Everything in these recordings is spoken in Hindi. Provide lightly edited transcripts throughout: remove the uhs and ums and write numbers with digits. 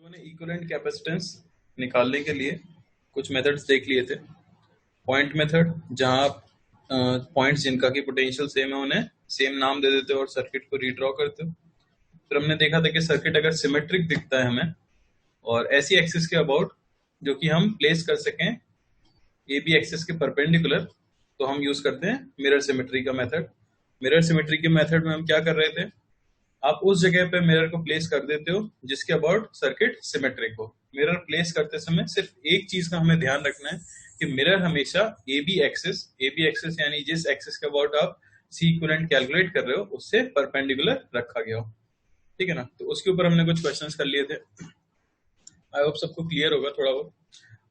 लोगों ने इक्विवेलेंट कैपेसिटेंस निकालने के लिए कुछ मेथड्स देख लिए थे। पॉइंट मेथड, जहां आप पॉइंट्स जिनका की पोटेंशियल सेम है उन्हें सेम नाम दे देते हो और सर्किट को रीड्रॉ करते हो। फिर हमने देखा था कि सर्किट अगर सिमेट्रिक दिखता है हमें और ऐसी एक्सिस के अबाउट जो कि हम प्लेस कर सकें ए बी एक्सिस के परपेंडिकुलर, तो हम यूज करते हैं मिरर सिमेट्री का मेथड। मिरर सिमेट्री के मेथड में हम क्या कर रहे थे, आप उस जगह पे मिरर को प्लेस कर देते हो जिसके अबाउट सर्किट सिमेट्रिक हो। मिरर प्लेस करते समय सिर्फ एक चीज का हमें ध्यान रखना है कि मिरर हमेशा ए बी एक्सिस यानी जिस एक्सिस के अबाउट आप सी इक्विवेलेंट कैलकुलेट कर रहे हो उससे परपेंडिकुलर रखा गया हो। ठीक है ना। तो उसके ऊपर हमने कुछ क्वेश्चंस कर लिए थे। आई होप सबको क्लियर होगा थोड़ा बहुत।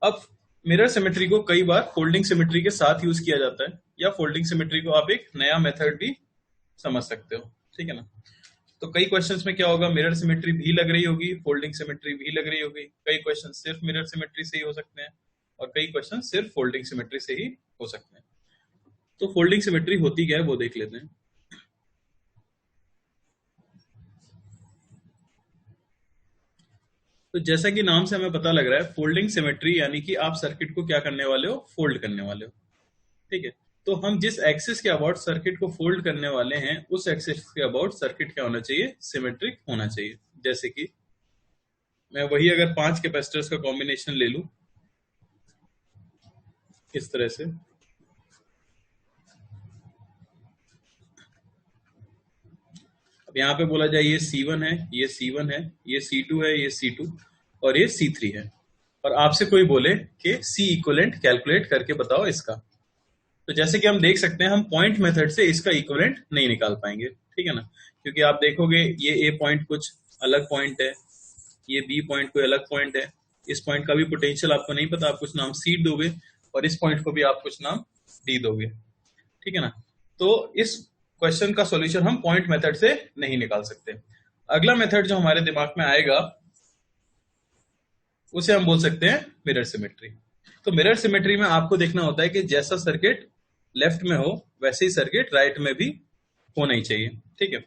अब मिरर सिमेट्री को कई बार फोल्डिंग सिमेट्री के साथ यूज किया जाता है, या फोल्डिंग सिमेट्री को आप एक नया मेथड भी समझ सकते हो। ठीक है ना। तो कई क्वेश्चंस में क्या होगा, मिरर सिमेट्री भी लग रही होगी, फोल्डिंग सिमेट्री भी लग रही होगी। कई क्वेश्चन सिर्फ मिरर सिमेट्री से ही हो सकते हैं और कई क्वेश्चन सिर्फ फोल्डिंग सिमेट्री से ही हो सकते हैं। तो फोल्डिंग सिमेट्री होती क्या है वो देख लेते हैं। तो जैसा कि नाम से हमें पता लग रहा है, फोल्डिंग सिमेट्री यानी कि आप सर्किट को क्या करने वाले हो, फोल्ड करने वाले हो। ठीक है। तो हम जिस एक्सिस के अबाउट सर्किट को फोल्ड करने वाले हैं उस एक्सिस के अबाउट सर्किट क्या होना चाहिए, सिमेट्रिक होना चाहिए। जैसे कि मैं वही अगर 5 कैपेसिटर्स का कॉम्बिनेशन ले लूं इस तरह से, अब यहाँ पे बोला जाए ये C1 है, ये C1 है, ये C2 है, ये C2 और ये C3 है, और आपसे कोई बोले कि C इक्विवेलेंट कैलकुलेट करके बताओ इसका, तो जैसे कि हम देख सकते हैं हम पॉइंट मेथड से इसका इक्विवेलेंट नहीं निकाल पाएंगे। ठीक है ना। क्योंकि आप देखोगे ये A पॉइंट कुछ अलग पॉइंट है, ये B पॉइंट कोई अलग पॉइंट है, इस पॉइंट का भी पोटेंशियल आपको नहीं पता, आप कुछ नाम C दोगे और इस पॉइंट को भी आप कुछ नाम D दोगे। ठीक है ना। तो इस क्वेश्चन का सॉल्यूशन हम पॉइंट मेथड से नहीं निकाल सकते। अगला मेथड जो हमारे दिमाग में आएगा उसे हम बोल सकते हैं मिरर सिमेट्री। तो मिरर सिमेट्री में आपको देखना होता है कि जैसा सर्किट लेफ्ट में हो वैसे ही सर्किट राइट में भी होना ही चाहिए। ठीक है।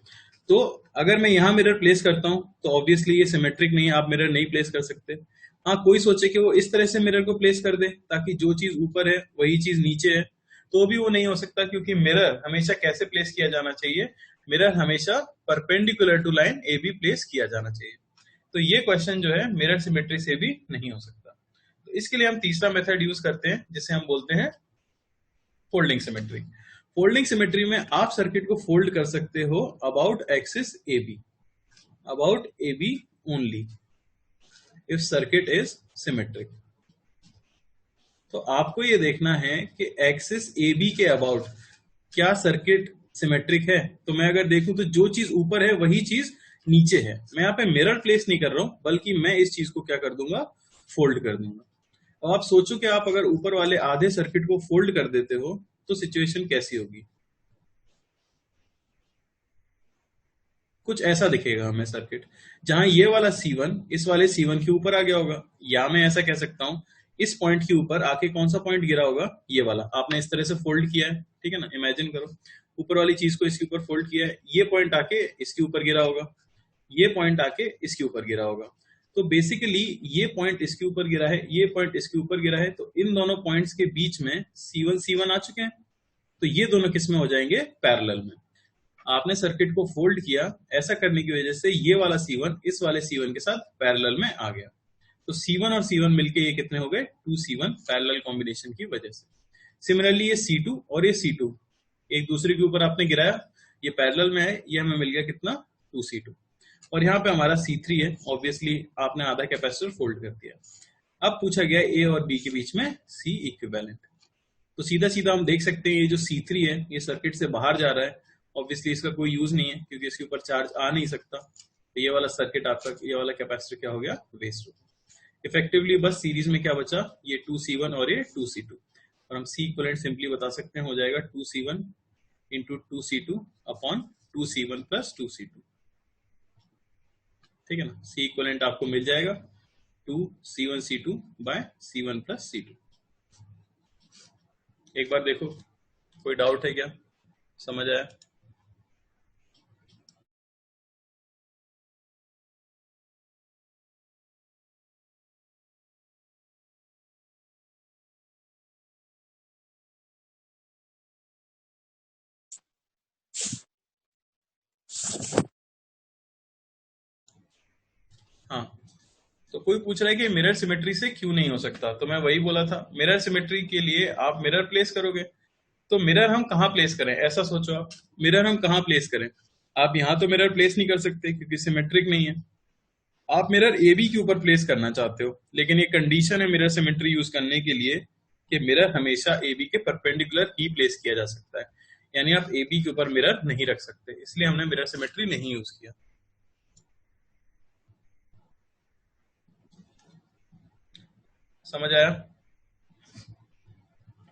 तो अगर मैं यहां मिरर प्लेस करता हूं तो ऑब्वियसली ये सिमेट्रिक नहीं है, आप मिरर नहीं प्लेस कर सकते। हाँ, कोई सोचे कि वो इस तरह से मिरर को प्लेस कर दे ताकि जो चीज ऊपर है वही चीज नीचे है, तो भी वो नहीं हो सकता, क्योंकि मिरर हमेशा कैसे प्लेस किया जाना चाहिए, मिरर हमेशा perpendicular to line A B place किया जाना चाहिए। तो ये क्वेश्चन जो है मिरर सिमेट्री से भी नहीं हो सकता। तो इसके लिए हम तीसरा मेथड यूज करते हैं जिसे हम बोलते हैं फोल्डिंग सिमेट्री। फोल्डिंग सिमेट्री में आप सर्किट को फोल्ड कर सकते हो about axis A B, about A B only if circuit is symmetric. तो आपको ये देखना है कि एक्सिस ए बी के अबाउट क्या सर्किट सिमेट्रिक है। तो मैं अगर देखूं तो जो चीज ऊपर है वही चीज नीचे है। मैं यहाँ पे मिरर प्लेस नहीं कर रहा हूं, बल्कि मैं इस चीज को क्या कर दूंगा, फोल्ड कर दूंगा। अब आप सोचो कि आप अगर ऊपर वाले आधे सर्किट को फोल्ड कर देते हो तो सिचुएशन कैसी होगी। कुछ ऐसा दिखेगा हमें सर्किट, जहां ये वाला C1 इस वाले C1 के ऊपर आ गया होगा, या मैं ऐसा कह सकता हूं इस पॉइंट के ऊपर आके कौन सा पॉइंट गिरा होगा, ये वाला। आपने इस तरह से फोल्ड किया है, ठीक है ना। इमेजिन करो ऊपर वाली चीज को इसके ऊपर फोल्ड किया है, ये पॉइंट आके इसके ऊपर गिरा होगा, ये पॉइंट आके इसके ऊपर गिरा होगा। तो बेसिकली ये पॉइंट इसके ऊपर गिरा है, ये पॉइंट इसके ऊपर गिरा है, तो इन दोनों पॉइंट्स के बीच में C1 आ चुके हैं। तो ये दोनों किस में हो जाएंगे, पैरेलल में। आपने सर्किट को फोल्ड किया, ऐसा करने की वजह से ये वाला C1 इस वाले C1 के साथ पैरेलल में आ गया। तो C1 और C1 मिलके ये कितने हो गए, 2C1 पैरेलल कॉम्बिनेशन की वजह से। सिमिलरली ये C2 और ये C2 एक दूसरे के ऊपर आपने गिराया, ये पैरेलल में है, ये हमें मिल गया कितना, 2C2। और यहाँ पे हमारा C3 है, ऑब्वियसली आपने आधा कैपेसिटर फोल्ड कर दिया। अब पूछा गया ए और बी के बीच में C इक्विवेलेंट। तो सीधा सीधा हम देख सकते हैं ये जो C3 है ये सर्किट से बाहर जा रहा है, ऑब्वियसली इसका कोई यूज नहीं है क्योंकि इसके ऊपर चार्ज आ नहीं सकता। तो ये वाला सर्किट आपका, ये वाला कैपेसिटर क्या हो गया, वेस्ट हो गया। इफेक्टिवली बस सीरीज में क्या बचा, ये 2C1 और ये 2C2, और हम C इक्विवेलेंट सिंपली बता सकते हैं, हो जाएगा 2C1 into 2C2 upon 2C1 plus 2C2। ठीक है ना। C इक्विवेलेंट आपको मिल जाएगा 2C1C2 bye C1 plus C2। एक बार देखो कोई डाउट है क्या, समझ आया। हाँ, तो कोई पूछ रहा है कि मिरर सिमेट्री से क्यों नहीं हो सकता, तो मैं वही बोला था, मिरर सिमेट्री के लिए आप मिरर प्लेस करोगे। तो मिरर हम कहाँ प्लेस करें, ऐसा सोचो आप, मिरर हम कहाँ प्लेस करें। आप यहाँ तो मिरर प्लेस नहीं कर सकते क्योंकि सिमेट्रिक नहीं है। आप मिरर ए बी के ऊपर प्लेस करना चाहते हो, लेकिन ये कंडीशन है मिरर सिमेट्री यूज करने के लिए कि मिरर हमेशा ए बी के परपेंडिकुलर ही प्लेस किया जा सकता है, यानी आप ए बी के ऊपर मिरर नहीं रख सकते, इसलिए हमने मिरर सिमेट्री नहीं यूज किया। समझ आया?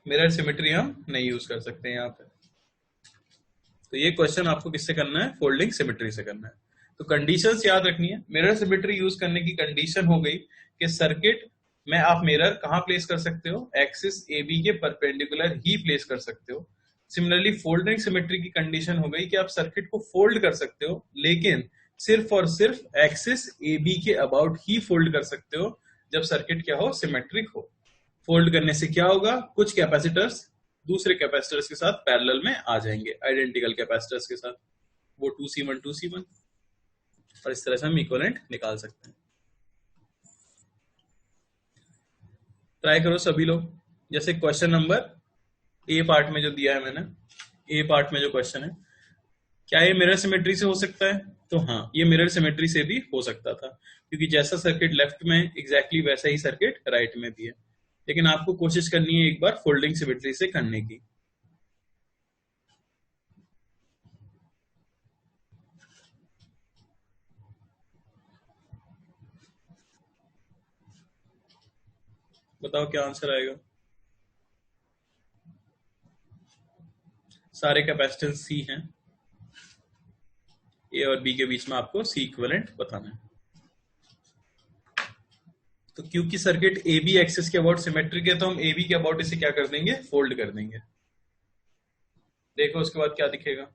मिरर सिमेट्री हम नहीं यूज कर सकते यहाँ पे। तो ये क्वेश्चन आपको किससे करना है, फोल्डिंग सिमेट्री से करना है। तो कंडीशंस याद रखनी है। मिरर सिमेट्री यूज करने की कंडीशन हो गई कि सर्किट में आप मिरर कहां प्लेस कर सकते हो, एक्सिस ए बी के परपेंडिकुलर ही प्लेस कर सकते हो। सिमिलरली फोल्डिंग सिमेट्री की कंडीशन हो गई कि आप सर्किट को फोल्ड कर सकते हो, लेकिन सिर्फ और सिर्फ एक्सिस ए बी के अबाउट ही फोल्ड कर सकते हो जब सर्किट क्या हो, सिमेट्रिक हो। फोल्ड करने से क्या होगा, कुछ कैपेसिटर्स दूसरे कैपेसिटर्स के साथ पैरेलल में आ जाएंगे, आइडेंटिकल कैपेसिटर्स के साथ, वो 2C1 2C1, और इस तरह से हम इक्विवेलेंट निकाल सकते हैं। ट्राई करो सभी लोग। जैसे क्वेश्चन नंबर ए पार्ट में जो दिया है मैंने, ए पार्ट में जो क्वेश्चन है, क्या ये मिरर सिमेट्री से हो सकता है? तो हाँ, ये मिरर सिमेट्री से भी हो सकता था, क्योंकि जैसा सर्किट लेफ्ट में एग्जैक्टली वैसा ही सर्किट राइट में भी है। लेकिन आपको कोशिश करनी है एक बार फोल्डिंग सिमेट्री से करने की। बताओ क्या आंसर आएगा। सारे कैपेसिटेंस सी हैं, ए और बी के बीच में आपको सी इक्विवेलेंट बताना है। तो क्योंकि सर्किट ए बी एक्सिस के अबाउट सिमेट्रिक है, तो हम ए बी के अबाउट इसे क्या कर देंगे, फोल्ड कर देंगे। देखो उसके बाद क्या दिखेगा।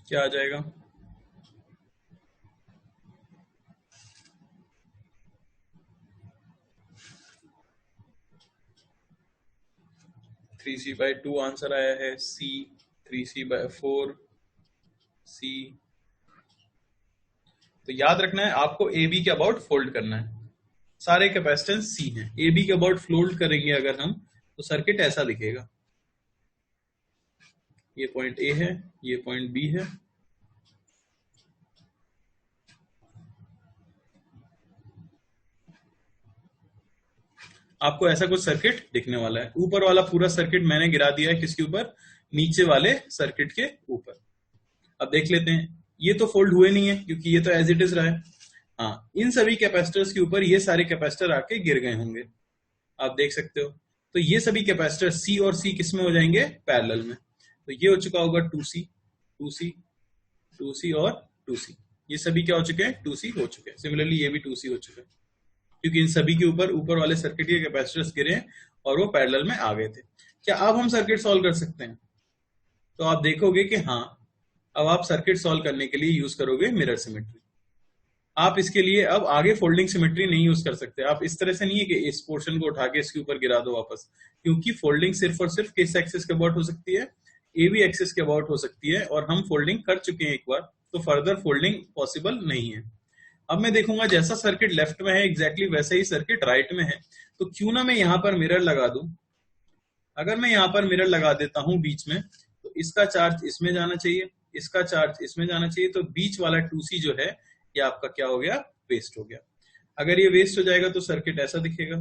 क्या आ जाएगा, 3C/2 आंसर आया है। सी 3C/4 सी। तो याद रखना है आपको ए बी के अबाउट फोल्ड करना है। सारे कैपेसिटेंस सी हैं, ए बी के अबाउट फोल्ड करेंगे अगर हम, तो सर्किट ऐसा दिखेगा। ये पॉइंट ए है, ये पॉइंट बी है, आपको ऐसा कुछ सर्किट दिखने वाला है। ऊपर वाला पूरा सर्किट मैंने गिरा दिया है किसके ऊपर, नीचे वाले सर्किट के ऊपर। अब देख लेते हैं, ये तो फोल्ड हुए नहीं है क्योंकि ये तो एज इट इज रहा है। हाँ, इन सभी कैपेसिटर्स के ऊपर ये सारे कैपेसिटर आके गिर गए होंगे, आप देख सकते हो। तो ये सभी कैपेसिटर सी और सी किस में हो जाएंगे, पैरेलल में। तो ये हो चुका होगा 2C 2C 2C और 2C। ये सभी क्या हो चुके हैं, 2C हो चुके हैं। सिमिलरली ये भी 2C हो चुके हैं, क्योंकि इन सभी के ऊपर ऊपर वाले सर्किट के कैपेसिटर्स गिरे और वो पैरेलल में आ गए थे। क्या अब हम सर्किट सॉल्व कर सकते हैं? तो आप देखोगे कि हाँ, अब आप सर्किट सॉल्व करने के लिए यूज करोगे मिरर सिमेट्री। आप इसके लिए अब आगे फोल्डिंग सिमेट्री नहीं यूज कर सकते। आप इस तरह से नहीं है कि इस पोर्शन को उठा के इसके ऊपर गिरा दो वापस, क्योंकि फोल्डिंग सिर्फ और सिर्फ किस एक्सिस के अबाउट हो सकती है, ए बी एक्सिस के अबाउट हो सकती है, और हम फोल्डिंग कर चुके हैं एक बार, तो फर्दर फोल्डिंग पॉसिबल नहीं है। अब मैं देखूंगा जैसा सर्किट लेफ्ट में है एग्जैक्टली वैसा ही सर्किट राइट में है, तो क्यों ना मैं यहां पर मिरर लगा दूं। अगर मैं यहां पर मिरर लगा देता हूं बीच में, तो इसका चार्ज इसमें जाना चाहिए, इसका चार्ज इसमें जाना चाहिए, तो बीच वाला 2C जो है ये आपका क्या हो गया, वेस्ट हो गया। अगर ये वेस्ट हो जाएगा तो सर्किट ऐसा दिखेगा,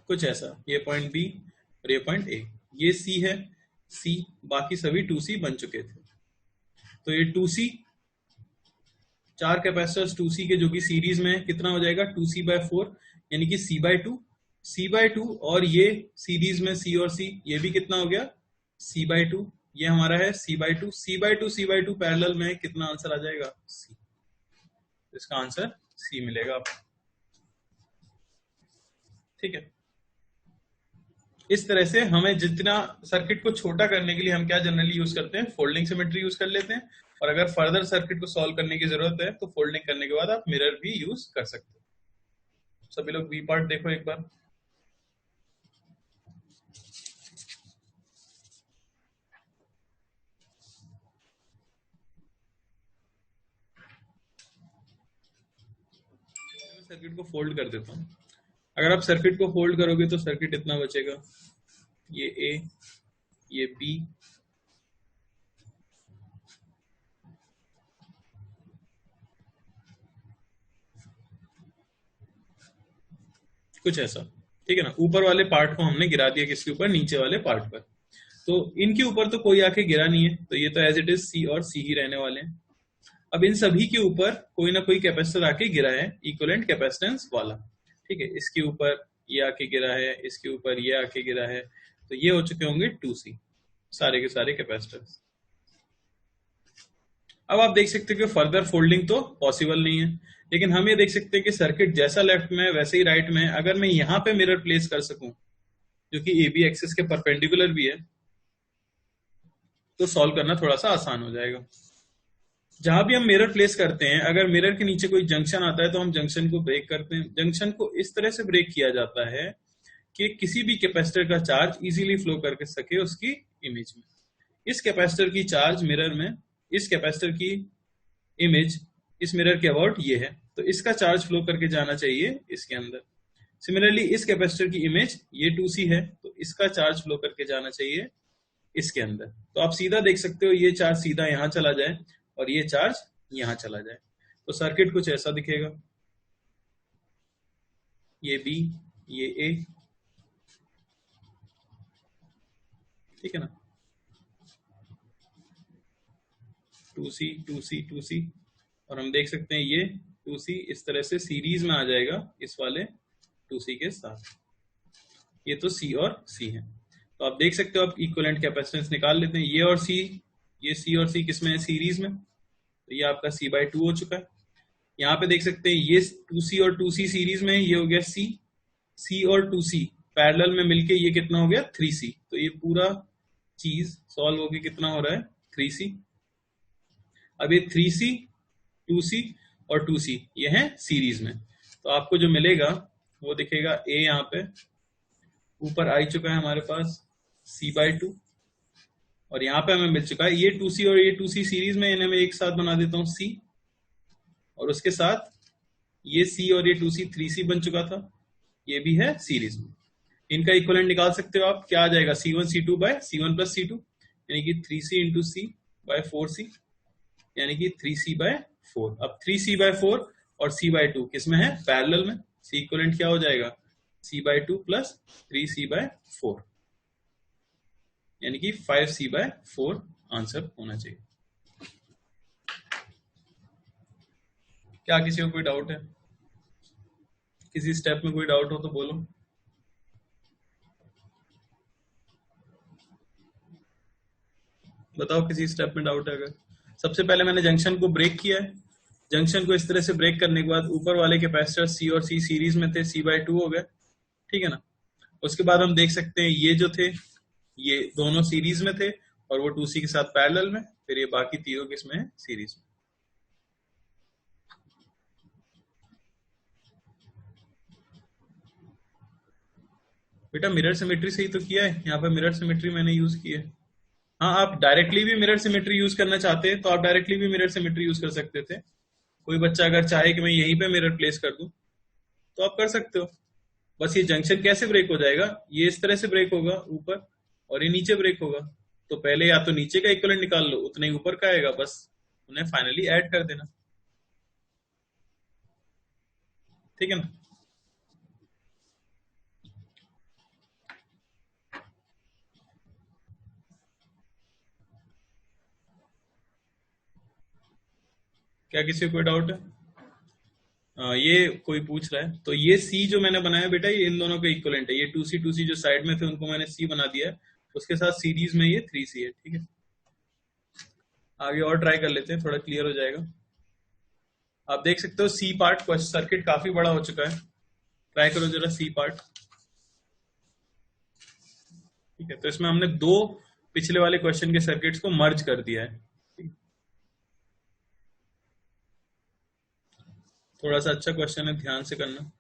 कुछ ऐसा। ये पॉइंट बी और ये पॉइंट ए, ये सी है, सी, बाकी सभी 2C बन चुके थे। तो ये 2C, चार कैपेसिटर्स 2C के जो कि सीरीज में कितना हो जाएगा, 2C/4, यानी कि C/2 C/2, और ये सीरीज में C और C, ये भी कितना हो गया, C/2। ये हमारा है C/2 C/2 C/2 पैरेलल में कितना आंसर आ जाएगा, C। इसका आंसर C मिलेगा आपको। ठीक है। इस तरह से हमें जितना सर्किट को छोटा करने के लिए हम क्या जनरली यूज करते हैं, फोल्डिंग सिमेट्री यूज कर लेते हैं। और अगर फर्दर सर्किट को सॉल्व करने की जरूरत है तो फोल्डिंग करने के बाद आप मिरर भी यूज कर सकते हो। सभी लोग बी पार्ट देखो एक बार। सर्किट को फोल्ड कर देता हूँ। अगर आप सर्किट को फोल्ड करोगे तो सर्किट इतना बचेगा, ये ए, ये बी, कुछ ऐसा, ठीक है ना। ऊपर वाले पार्ट को हमने गिरा दिया किसके ऊपर, नीचे वाले पार्ट पर। तो इनके ऊपर तो कोई आके गिरा नहीं है, तो ये तो एज इट इज सी और सी ही रहने वाले हैं। अब इन सभी के ऊपर कोई ना कोई कैपेसिटर आके गिरा है, इक्विवेलेंट कैपेसिटेंस वाला, ठीक है। इसके ऊपर ये आके गिरा है, इसके ऊपर ये आके गिरा है, तो ये हो चुके होंगे 2C, सारे के सारे कैपेसिटर्स। अब आप देख सकते हो कि फर्दर फोल्डिंग तो पॉसिबल नहीं है, लेकिन हम ये देख सकते हैं कि सर्किट जैसा लेफ्ट में वैसे ही राइट में, अगर मैं यहां पे मिरर प्लेस कर सकूं जो कि AB एक्सिस के परपेंडिकुलर भी है, तो सॉल्व करना थोड़ा सा आसान हो जाएगा। जहां भी हम मिरर प्लेस करते हैं, अगर मिरर के नीचे कोई जंक्शन आता है तो हम जंक्शन को ब्रेक करते हैं। जंक्शन को इस तरह से ब्रेक किया जाता है कि किसी भी कैपेसिटर का चार्ज इजीली फ्लो करके सके उसकी इमेज में। इस कैपेसिटर की चार्ज मिरर में, इस कैपेसिटर की इमेज इस मिरर के अबाउट ये है, तो इसका चार्ज फ्लो करके जाना चाहिए इसके अंदर। सिमिलरली इस कैपेसिटर की इमेज ये 2C है, तो इसका चार्ज फ्लो करके जाना चाहिए इसके अंदर। तो आप सीधा देख सकते हो ये चार्ज सीधा यहां चला जाए और ये चार्ज यहां चला जाए, तो सर्किट कुछ ऐसा दिखेगा, ये बी, ये ए, ठीक है ना, 2C 2C 2C, और हम देख सकते हैं ये 2C इस तरह से सीरीज में आ जाएगा इस वाले 2C के साथ। ये तो C और C है, तो आप देख सकते हो, आप इक्विवेलेंट कैपेसिटेंस निकाल लेते हैं। ये और C, ये C और C किसमें है, सीरीज में, तो ये आपका C/2 हो चुका है। यहाँ पे देख सकते हैं ये 2C और 2C सीरीज में, ये हो गया C और 2C पैरेलल में मिलके ये कितना हो गया 3C। तो ये पूरा चीज सॉल्व होके कितना हो रहा है 3C। अब ये 3C 2C और 2C ये है सीरीज में, तो आपको जो मिलेगा वो दिखेगा A, यहाँ पे ऊपर आ चुका है हमारे पास C/2, और यहाँ पे हमें मिल चुका है ये 2C और ये 2C सीरीज में, इन्हें मैं एक साथ बना देता हूँ C, और उसके साथ ये C और ये 2C 3C बन चुका था, ये भी है सीरीज में। इनका इक्विवेलेंट निकाल सकते हो आप, क्या आ जाएगा C1 C2 bye C1 plus C2, यानी कि 3C into C bye 4C, यानी कि 3C/4। अब 3C/4 और C/2 किसमें है, पैरेलल में, C इक्विवेलेंट क्या हो जाएगा C/2 प्लस 3C/4, यानी कि 5C/4 आंसर होना चाहिए। क्या किसी को कोई डाउट है, किसी स्टेप में कोई डाउट हो तो बोलो। बताओ किसी स्टेप में डाउट है अगर। सबसे पहले मैंने जंक्शन को ब्रेक किया है, जंक्शन को इस तरह से ब्रेक करने के बाद ऊपर वाले कैपेसिटर C और C सीरीज में थे, C/2 हो गए, ठीक है ना। उसके बाद हम देख सकते हैं ये जो थे ये दोनों सीरीज में थे और वो 2C के साथ पैरेलल में, फिर ये बाकी तीनों किसमें है, सीरीज में। बेटा मिरर सिमेट्री से ही तो किया है, यहाँ पे मिरर सिमेट्री मैंने यूज की है। हाँ, आप डायरेक्टली भी मिरर सिमेट्री यूज करना चाहते हैं तो आप डायरेक्टली भी मिरर सिमेट्री यूज कर सकते थे। कोई बच्चा अगर चाहे कि मैं यहीं पे मिरर प्लेस कर दूं तो आप कर सकते हो। बस ये जंक्शन कैसे ब्रेक हो जाएगा, ये इस तरह से ब्रेक होगा ऊपर, और ये नीचे ब्रेक होगा। तो पहले या तो नीचे का इक्विवेलेंट निकाल लो, उतना ही ऊपर का आएगा, बस उन्हें फाइनली ऐड कर देना, ठीक है ना। क्या किसी को कोई डाउट है? ये कोई पूछ रहा है, तो ये C जो मैंने बनाया बेटा ये इन दोनों का इक्विवेलेंट है। ये 2C जो साइड में थे उनको मैंने C बना दिया है, उसके साथ सीरीज में ये 3C है, ठीक है। आगे और ट्राई कर लेते हैं, थोड़ा क्लियर हो जाएगा। आप देख सकते हो C पार्ट सर्किट काफी बड़ा हो चुका है, ट्राई करो जरा C पार्ट। ठीक है, तो इसमें हमने दो पिछले वाले क्वेश्चन के सर्किट्स को मर्ज कर दिया है। थोड़ा सा अच्छा क्वेश्चन है, ध्यान से करना।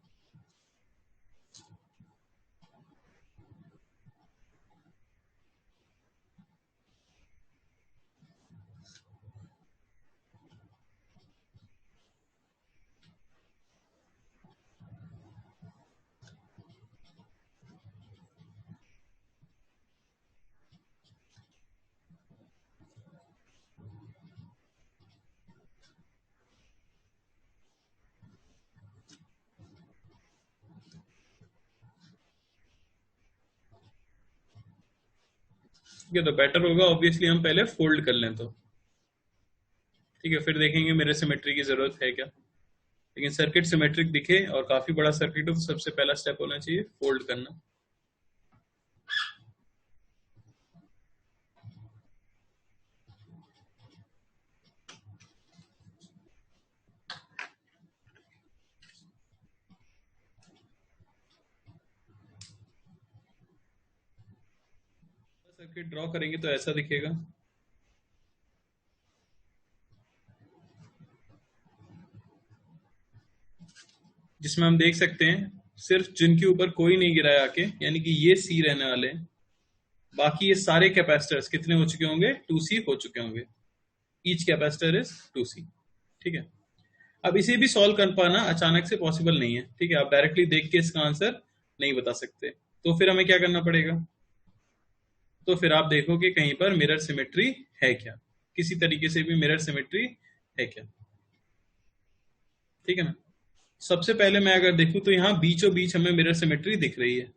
ठीक है, तो बेटर होगा ऑब्वियसली हम पहले फोल्ड कर लें तो। ठीक है, फिर देखेंगे मेरे सिमेट्री की जरूरत है क्या। लेकिन सर्किट सिमेट्रिक दिखे और काफी बड़ा सर्किट हो तो सबसे पहला स्टेप होना चाहिए फोल्ड करना। सर्किट ड्रॉ करेंगे तो ऐसा दिखेगा। जिसमें हम देख सकते हैं सिर्फ जिनके ऊपर कोई नहीं गिरा है आके, यानी कि ये सी रहने वाले हैं। बाकी ये सारे कैपेसिटर्स कितने हो चुके होंगे, 2C हो चुके होंगे। Each capacitor is 2C। ठीक है, अब इसे भी सॉल्व कर पाना अचानक से पॉसिबल नहीं है। ठीक है, आप डायरेक्टली देख के इसका आंसर नहीं बता सकते, तो फिर हमें क्या करना पड़ेगा। तो फिर आप देखो कि कहीं पर मिरर सिमेट्री है क्या, किसी तरीके से भी मिरर सिमेट्री है क्या। ठीक है ना। सबसे पहले मैं अगर देखूं तो यहाँ बीचों बीच हमें मिरर सिमेट्री दिख रही है।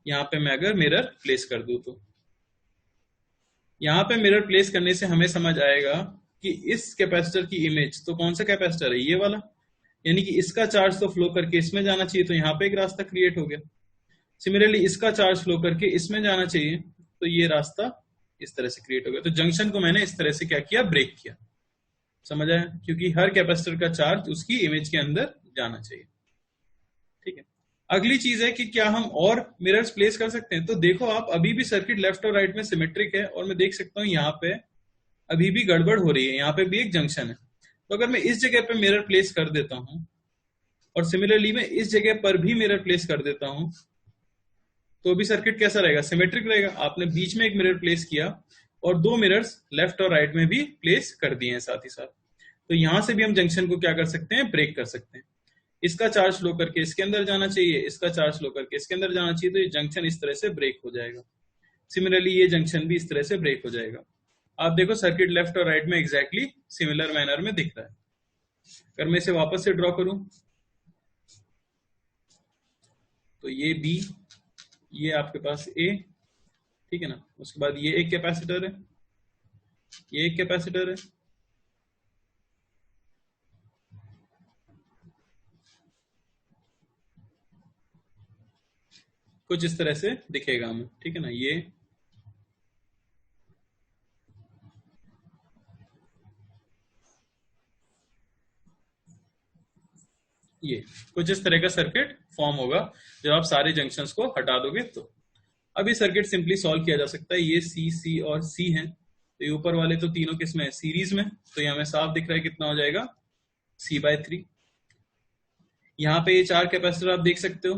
यहाँ पे मैं अगर मिरर प्लेस कर दूं तो यहाँ पे मिरर प्लेस करने से हमें समझ आएगा कि इस कैपेसिटर की इमेज, तो कौन सा कैपेसिटर है, ये वाला, यानी कि इसका चार्ज तो फ्लो करके इसमें जाना चाहिए, तो यहाँ पे एक रास्ता क्रिएट हो गया। सिमिलरली इसका चार्ज फ्लो करके इसमें जाना चाहिए, तो ये रास्ता इस तरह से क्रिएट हो गया। तो जंक्शन को मैंने इस तरह से क्या किया, ब्रेक किया। समझ आया, क्योंकि हर कैपेसिटर का चार्ज उसकी इमेज के अंदर जाना चाहिए। ठीक है, अगली चीज है कि क्या हम और मिरर्स प्लेस कर सकते हैं। तो देखो आप, अभी भी सर्किट लेफ्ट और राइट में सिमेट्रिक है, और मैं देख सकता हूं यहाँ पे अभी भी गड़बड़ हो रही है, यहाँ पे भी एक जंक्शन है। तो अगर मैं इस जगह पे मिरर प्लेस कर देता हूं और सिमिलरली मैं इस जगह पर भी मिरर प्लेस कर देता हूं, तो भी सर्किट कैसा रहेगा, सिमेट्रिक रहेगा। आपने बीच में एक मिरर प्लेस किया और दो मिरर्स लेफ्ट और राइट में भी प्लेस कर दिए हैं साथ ही साथ। तो यहां से भी हम जंक्शन को क्या कर सकते हैं, ब्रेक कर सकते हैं। इसका चार्ज फ्लो करके इसके अंदर जाना चाहिए, इसका चार्ज फ्लो करके इसके अंदर जाना चाहिए, तो ये जंक्शन इस तरह से ब्रेक हो जाएगा। सिमिलरली ये जंक्शन भी इस तरह से ब्रेक हो जाएगा। आप देखो सर्किट लेफ्ट और राइट में एग्जैक्टली सिमिलर मैनर में दिख रहा है। अगर मैं इसे वापस से ड्रॉ करूं तो ये बी, ये आपके पास ए, ठीक है ना। उसके बाद ये एक कैपेसिटर है, ये एक कैपेसिटर है, कुछ इस तरह से दिखेगा हमें। ठीक है ना, ये कुछ इस तरह का सर्किट फॉर्म होगा जब आप सारे जंक्शंस को हटा दोगे तो। अब ये सर्किट सिंपली सॉल्व किया जा सकता है। ये सी, सी और सी है, तो ये ऊपर वाले तो तीनों किसमें है, सीरीज में। तो ये हमें साफ दिख रहा है कितना हो जाएगा, C/3। यहाँ पे ये चार कैपेसिटर आप देख सकते हो,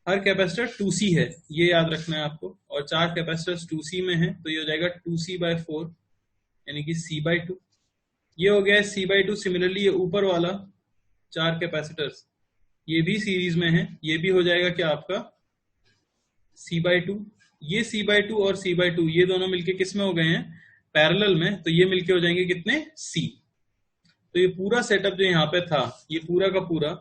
हर कैपेसिटर 2C है, ये याद रखना है आपको। और चार कैपेसिटर 2C में है, तो ये हो जाएगा 2C/4, यानी कि C/2। ये हो गया है C/2। सिमिलरली ये ऊपर वाला चार कैपेसिटर्स ये भी सीरीज में है, ये भी हो जाएगा क्या आपका C/2। ये C/2 और C/2 ये दोनों मिलके किस में हो गए हैं, पैरेलल में, तो ये मिलके हो जाएंगे कितने, C। तो ये पूरा सेटअप जो यहाँ पे था, ये पूरा का पूरा,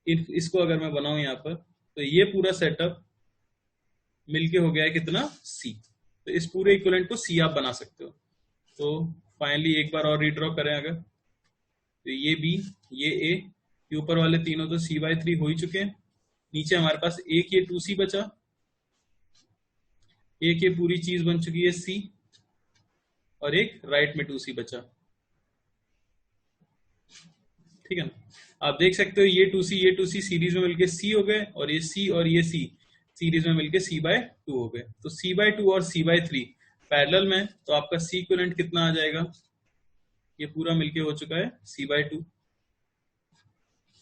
इसको अगर मैं बनाऊं यहाँ पर, तो ये पूरा सेटअप मिलके हो गया है कितना, C। तो इस पूरे इक्विवेलेंट को C आप बना सकते हो। तो फाइनली एक बार और रीड्रॉ करें अगर, तो ये B, ये A, ये ऊपर वाले तीनों तो C/3 हो ही चुके हैं। नीचे हमारे पास एक ये 2C बचा, एक ये पूरी चीज बन चुकी है C, और एक राइट में 2C बचा। ठीक है ना, आप देख सकते हो ये 2C, ये 2C सीरीज में मिलके C हो गए, और ये C और ये C सीरीज में मिलके C/2 हो गए। तो C/2 और C/3 पैरेलल में, तो आपका C इक्विवेलेंट कितना आ जाएगा, ये पूरा मिलके हो चुका है C/2,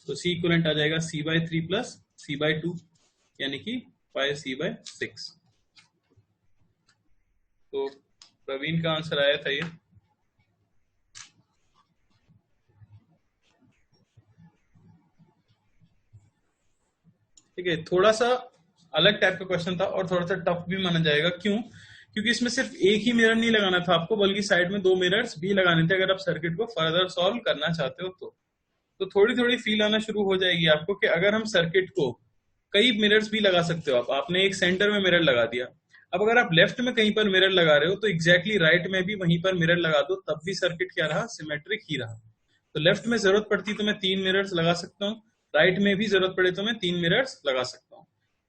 तो C इक्विवेलेंट आ जाएगा C/3 प्लस C/2 यानी कि 5C/6। तो प्रवीण का आंसर आया था ये। ठीक है, थोड़ा सा अलग टाइप का क्वेश्चन था और थोड़ा सा टफ भी माना जाएगा। क्यों? क्योंकि इसमें सिर्फ एक ही मिरर नहीं लगाना था आपको, बल्कि साइड में 2 मिरर्स भी लगाने थे अगर आप सर्किट को फर्दर सॉल्व करना चाहते हो तो थोड़ी थोड़ी फील आना शुरू हो जाएगी आपको कि अगर हम सर्किट को कई मिरर्स भी लगा सकते हो। आपने एक सेंटर में मिरर लगा दिया, अब अगर आप लेफ्ट में कहीं पर मिरर लगा रहे हो तो एग्जैक्टली राइट में भी वहीं पर मिरर लगा दो, तब भी सर्किट क्या रहा, सिमेट्रिक ही रहा। तो लेफ्ट में जरूरत पड़ती तो मैं 3 मिरर्स लगा सकता हूँ, राइट में भी जरूरत पड़े तो मैं 3 मिरर्स लगा सकता हूँ।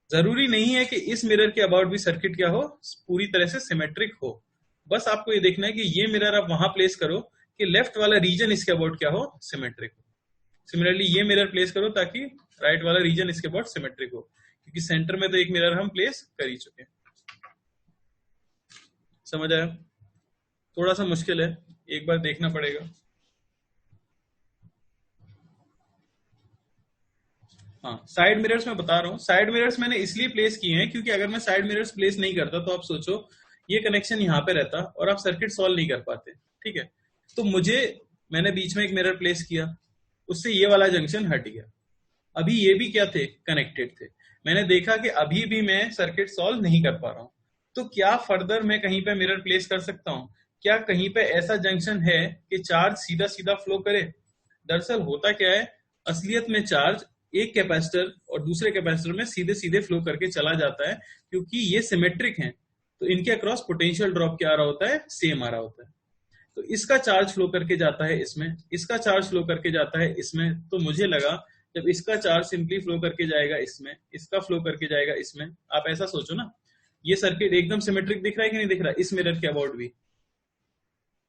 जरूरी नहीं है कि इस मिरर के अबाउट भी सर्किट क्या हो, पूरी तरह से सिमेट्रिक हो। बस आपको ये देखना है कि ये मिरर आप वहां प्लेस करो कि लेफ्ट वाला रीजन इसके अबाउट क्या हो, सिमेट्रिक हो। सिमिलरली ये मिरर प्लेस करो ताकि राइट वाला रीजन इसके अबाउट सिमेट्रिक हो, क्योंकि सेंटर में तो एक मिरर हम प्लेस कर ही चुके हैं। समझ आया? थोड़ा सा मुश्किल है, एक बार देखना पड़ेगा। हाँ, साइड मिरर्स मैं बता रहा हूँ। साइड मिरर्स मैंने इसलिए प्लेस किए हैं क्योंकि अगर मैं साइड मिरर्स प्लेस नहीं करता तो आप सोचो ये कनेक्शन यहाँ पे रहता और आप सर्किट सॉल्व नहीं कर पाते। ठीक है, तो मैंने बीच में एक मिरर प्लेस किया, उससे ये वाला जंक्शन हट गया। अभी ये भी क्या थे, कनेक्टेड थे। मैंने देखा कि अभी भी मैं सर्किट सॉल्व नहीं कर पा रहा हूँ, तो क्या फर्दर मैं कहीं पे मिरर प्लेस कर सकता हूँ? क्या कहीं पे ऐसा जंक्शन है कि चार्ज सीधा सीधा फ्लो करे? दरअसल होता क्या है, असलियत में चार्ज एक कैपेसिटर और दूसरे कैपेसिटर में सीधे सीधे फ्लो करके चला जाता है, क्योंकि ये सिमेट्रिक हैं। तो इनके अक्रॉस पोटेंशियल ड्रॉप क्या आ रहा होता है, सेम आ रहा होता है। तो इसका चार्ज फ्लो करके जाता है इसमें, इसका चार्ज फ्लो करके जाता है इसमें। तो मुझे लगा जब इसका चार्ज सिंपली फ्लो करके जाएगा इसमें, इसका फ्लो करके जाएगा इसमें। आप ऐसा सोचो ना, ये सर्किट एकदम सिमेट्रिक दिख रहा है कि नहीं दिख रहा, इस मिरर के अबाउट भी।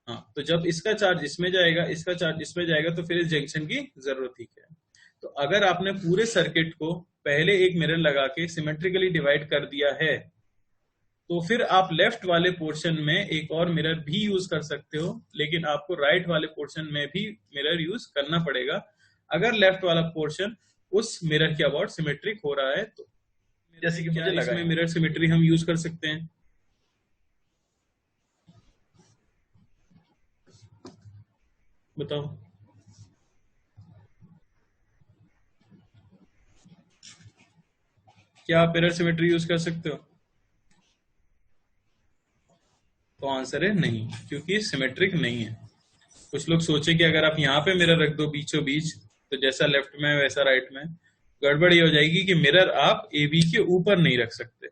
हाँ, तो जब इसका चार्ज इसमें जाएगा, इसका चार्ज इसमें जाएगा, तो फिर इस जंक्शन की जरूरत ही क्या है। तो अगर आपने पूरे सर्किट को पहले एक मिरर लगा के सिमेट्रिकली डिवाइड कर दिया है, तो फिर आप लेफ्ट वाले पोर्शन में एक और मिरर भी यूज कर सकते हो, लेकिन आपको राइट वाले पोर्शन में भी मिरर यूज करना पड़ेगा अगर लेफ्ट वाला पोर्शन उस मिरर के अबाउट सिमेट्रिक हो रहा है। तो जैसे कि मुझे लगा इसमें मिरर सिमेट्री हम यूज कर सकते हैं। बताओ, क्या आप मिरर सिमेट्री यूज कर सकते हो? तो आंसर है नहीं, क्योंकि सिमेट्रिक नहीं है। कुछ लोग सोचे कि अगर आप यहाँ पे मिरर रख दो बीचों बीच, तो जैसा लेफ्ट में वैसा राइट में, गड़बड़ ये हो जाएगी कि मिरर आप ए बी के ऊपर नहीं रख सकते,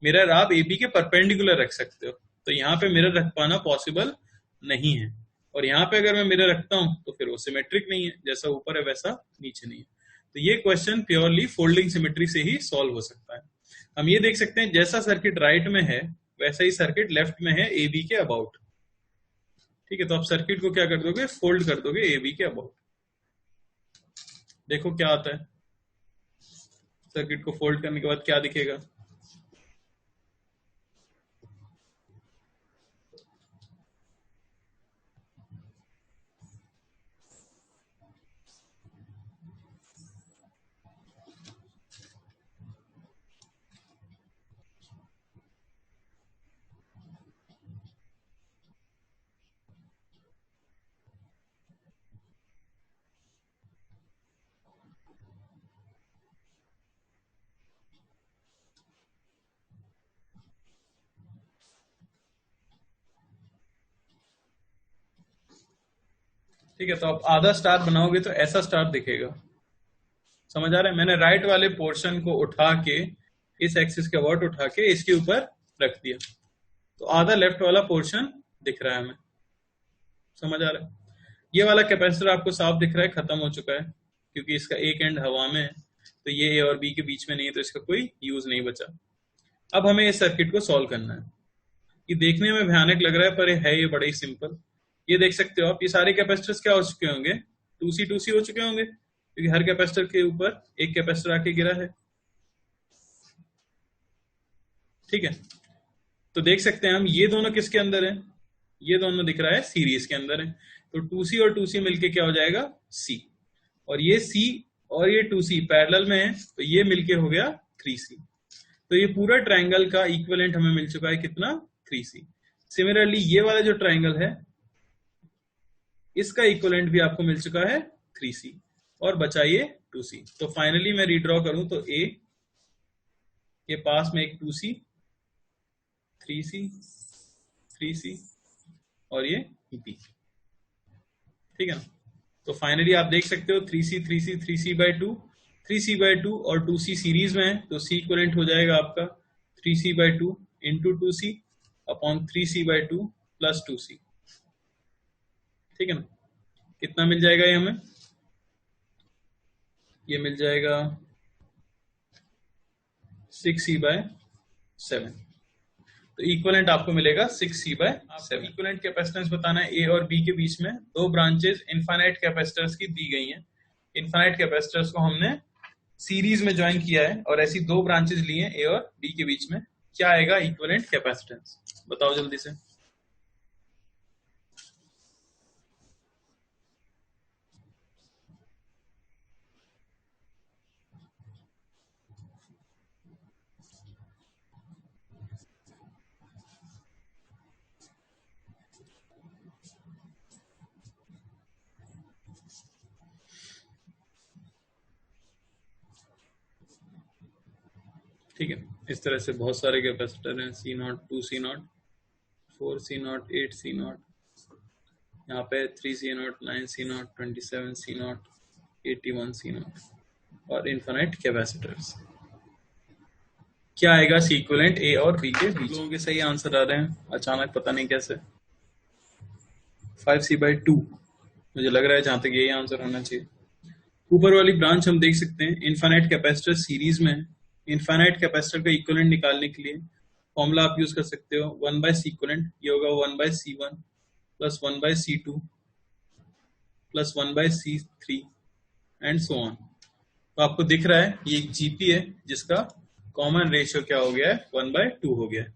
मिरर आप ए बी के परपेंडिकुलर रख सकते हो। तो यहाँ पे मिरर रख पाना पॉसिबल नहीं है। और यहाँ पे अगर मैं मिरर रखता हूँ तो फिर वो सिमेट्रिक नहीं है, जैसा ऊपर है वैसा नीचे नहीं है। तो ये क्वेश्चन प्योरली फोल्डिंग सिमेट्री से ही सॉल्व हो सकता है। हम ये देख सकते हैं जैसा सर्किट राइट में है वैसा ही सर्किट लेफ्ट में है ए बी के अबाउट। ठीक है, तो आप सर्किट को क्या कर दोगे, फोल्ड कर दोगे ए बी के अबाउट। देखो क्या आता है, सर्किट को फोल्ड करने के बाद क्या दिखेगा। ठीक है, तो आप आधा स्टार बनाओगे तो ऐसा स्टार दिखेगा। समझ आ रहा है? मैंने राइट वाले पोर्शन को उठा के इस एक्सिस के अबाउट उठा के इसके ऊपर रख दिया, तो आधा लेफ्ट वाला पोर्शन दिख रहा है हमें। समझ आ रहा है? ये वाला कैपेसिटर आपको साफ दिख रहा है, खत्म हो चुका है, क्योंकि इसका एक एंड हवा में है, तो ये ए और बी के बीच में नहीं है, तो इसका कोई यूज नहीं बचा। अब हमें इस सर्किट को सॉल्व करना है। ये देखने में भयानक लग रहा है पर है ये बड़ा ही सिंपल। ये देख सकते हो आप, ये सारे कैपेसिटर्स क्या हो चुके होंगे, 2C हो चुके होंगे, क्योंकि हर कैपेसिटर के ऊपर एक कैपेसिटर आके गिरा है। ठीक है, तो देख सकते हैं हम ये दोनों किसके अंदर है, ये दोनों दिख रहा है सीरीज के अंदर है, तो 2C और 2C मिलके क्या हो जाएगा C, और ये C और ये 2C पैरेलल में है, तो ये मिलके हो गया 3C। तो ये पूरा ट्राइंगल का इक्विवेलेंट हमें मिल चुका है कितना, 3C। सिमिलरली ये वाला जो ट्राइंगल है इसका इक्विवेलेंट भी आपको मिल चुका है 3C, और बचा ये 2C। तो फाइनली मैं रीड्रॉ करूं तो A के पास में एक 2C, 3C, 3C और ये B, ठीक है ना। तो फाइनली आप देख सकते हो 3C 3C 3C/2, 3C/2 और 2C सीरीज में है, तो C इक्विवेलेंट हो जाएगा आपका 3C/2 into 2C upon 3C/2 plus 2C, ठीक है ना। कितना मिल जाएगा ये हमें, ये मिल जाएगा 6C/7। तो इक्विवेलेंट आपको मिलेगा 6C/7। इक्विवेलेंट कैपेसिटेंस बताना है ए और बी के बीच में, दो ब्रांचेस इनफाइनाइट कैपेसिटर्स की दी गई हैं। इनफाइनाइट कैपेसिटर्स को हमने सीरीज में ज्वाइन किया है और ऐसी दो ब्रांचेस ली हैं ए और बी के बीच में। क्या आएगा इक्विवेलेंट कैपेसिटेंस, बताओ जल्दी से। ठीक है, इस तरह से बहुत सारे कैपेसिटर हैं, C0, 2C0, 4C0, 8C0, यहाँ पे 3C0, 9C0, 27C0, 81C0 और इनफाइनाइट कैपेसिटर्स। क्या आएगा सी इक्विवेलेंट ए और बी के बीच। लोगों के सही आंसर आ रहे हैं अचानक, पता नहीं कैसे। 5C/2 मुझे लग रहा है, जहां तक यही आंसर होना चाहिए। ऊपर वाली ब्रांच हम देख सकते हैं, इनफाइनाइट कैपेसिटर सीरीज में है। इनफाइनाइट कैपेसिटर का इक्विवेलेंट निकालने के लिए फॉर्मूला आप यूज कर सकते हो 1/C इक्विवेलेंट, ये होगा 1/C1 plus 1/C2 plus 1/C3 and so on. तो आपको दिख रहा है ये एक जीपी है जिसका कॉमन रेशियो क्या हो गया है, 1/2 हो गया है।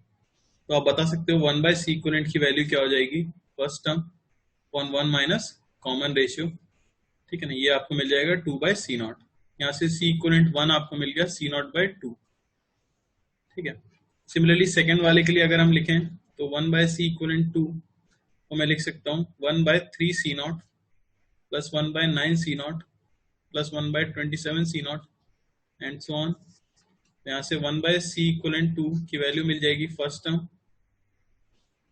तो आप बता सकते हो 1/C इक्विवेलेंट की वैल्यू क्या हो जाएगी, first term upon 1 minus common ratio, ठीक है ना। ये आपको मिल जाएगा 2/C0। यहाँ से C इक्विवेलेंट 1 आपको मिल गया C0/2, ठीक है। सिमिलरली सेकेंड वाले के लिए अगर हम लिखें तो 1/C इक्विवेलेंट 2 को मैं लिख सकता हूँ 1/3C0 plus 1/9C0 plus 1/27C0 and so on. यहाँ से 1/C इक्विवेलेंट 2 की वैल्यू मिल जाएगी फर्स्ट टर्म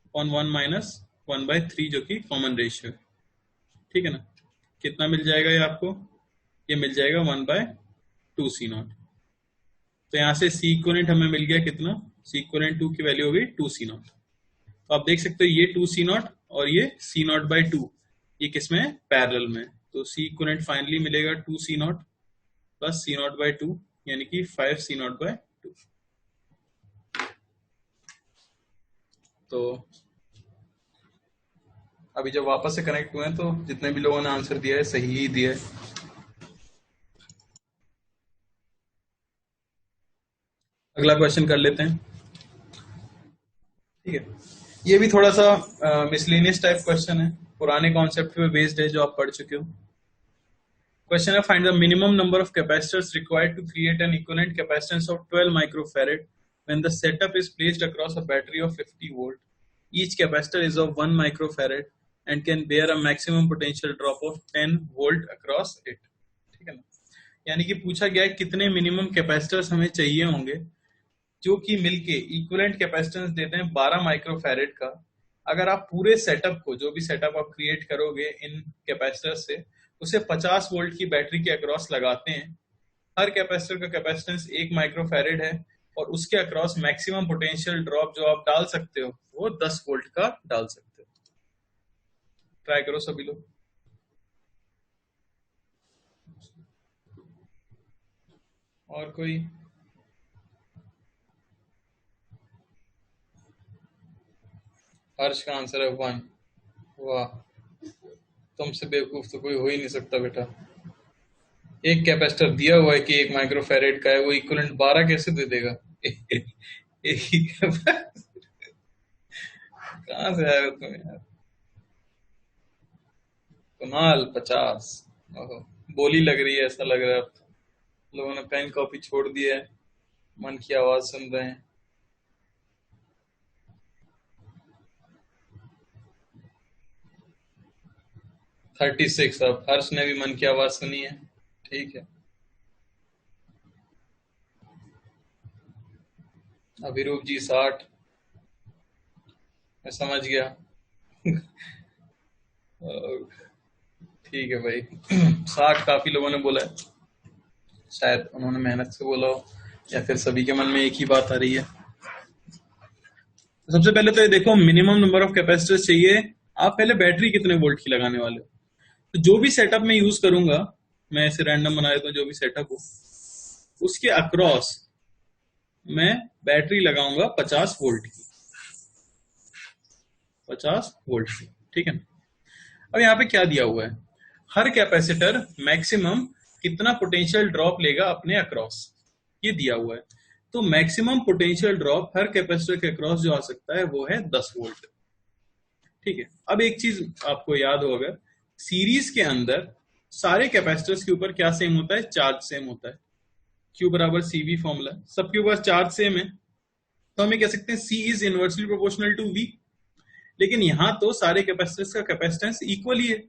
अपॉन 1 माइनस 1/3 जो कि कॉमन रेशियो है, ठीक है ना। कितना मिल जाएगा ये आपको, ये मिल जाएगा 1/2C0। तो यहाँ से C इक्विवेलेंट हमें मिल गया कितना, C इक्विवेलेंट 2 की वैल्यू हो गई 2C0। तो आप देख सकते हो ये 2C0 और ये C0/2 ये किसमें है, पैरेलल में। तो C इक्विवेलेंट फाइनली मिलेगा 2C0 प्लस C0/2 यानी कि 5C0/2। तो अभी जब वापस से कनेक्ट हुए हैं तो जितने भी लोगों ने आंसर दिया है सही ही दिया है। अगला क्वेश्चन कर लेते हैं, ठीक है। ये भी थोड़ा सा मिसलेनियस टाइप क्वेश्चन है, पुराने कॉन्सेप्ट पे बेस्ड है जो आप पढ़ चुके हो। क्वेश्चन है, find the minimum number of capacitors required to create an equivalent capacitance of 12 microfarad when the setup is placed across a battery of 50 volt. Each capacitor is of 1 microfarad and can bear a maximum potential drop of 10 volt across it. ठीक है ना। यानी कि पूछा गया है कितने मिनिमम कैपेसिटर्स हमें चाहिए होंगे जो कि मिलके इक्विवेलेंट कैपेसिटेंस देते हैं 12 माइक्रोफैरड का। अगर आप पूरे सेटअप को, जो भी सेटअप आप क्रिएट करोगे इन कैपेसिटर से, उसे 50 वोल्ट की बैटरी के अक्रॉस लगाते हैं। हर कैपेसिटर का कैपेसिटेंस 1 माइक्रोफैरड है और उसके अक्रॉस मैक्सिमम पोटेंशियल ड्रॉप जो आप डाल सकते हो वो 10 वोल्ट का डाल सकते हो। ट्राई करो सभी लोग। और कोई, हर्ष का आंसर है 1। वाह, तुमसे बेवकूफ तो कोई हो ही नहीं सकता बेटा। एक कैपेसिटर दिया हुआ है कि 1 माइक्रोफैरड का है, वो इक्विवेलेंट 12 कैसे दे देगा एक ही कहाँ से आए हो तुम यार? कुणाल 50। ओहो, बोली लग रही है, ऐसा लग रहा है अब तो। लोगों ने पेन कॉपी छोड़ दिया है, मन की आवाज सुन रहे हैं। 36। अब हर्ष ने भी मन की आवाज सुनी है। ठीक है। अभिरूप जी 60। मैं समझ गया। ठीक है भाई। 60 काफी लोगों ने बोला है। शायद उन्होंने मेहनत से बोला हो, या फिर सभी के मन में एक ही बात आ रही है। तो सबसे पहले तो ये देखो, मिनिमम नंबर ऑफ कैपेसिटर्स चाहिए। आप पहले बैटरी कितने वोल्ट की लगाने वाले हो? तो जो भी सेटअप मैं यूज करूंगा, मैं ऐसे रैंडम बना देता हूँ, जो भी सेटअप हो उसके अक्रॉस मैं बैटरी लगाऊंगा 50 वोल्ट की। 50 वोल्ट की, ठीक है। अब यहाँ पे क्या दिया हुआ है? हर कैपेसिटर मैक्सिमम कितना पोटेंशियल ड्रॉप लेगा अपने अक्रॉस, ये दिया हुआ है। तो maximum potential drop her capacitor के अक्रॉस जो आ सकता है वो है 10 वोल्ट। ठीक है। अब एक चीज आपको याद हो, अगर सीरीज के अंदर सारे कैपेसिटर्स के ऊपर क्या सेम होता है? चार्ज सेम होता है। क्यू बराबर सी वी फॉर्मूला, सबके ऊपर चार्ज सेम है। तो हम ये कह सकते हैं C is inversely proportional to V. लेकिन यहां तो सारे कैपेसिटर्स का कैपेसिटेंस इक्वली है,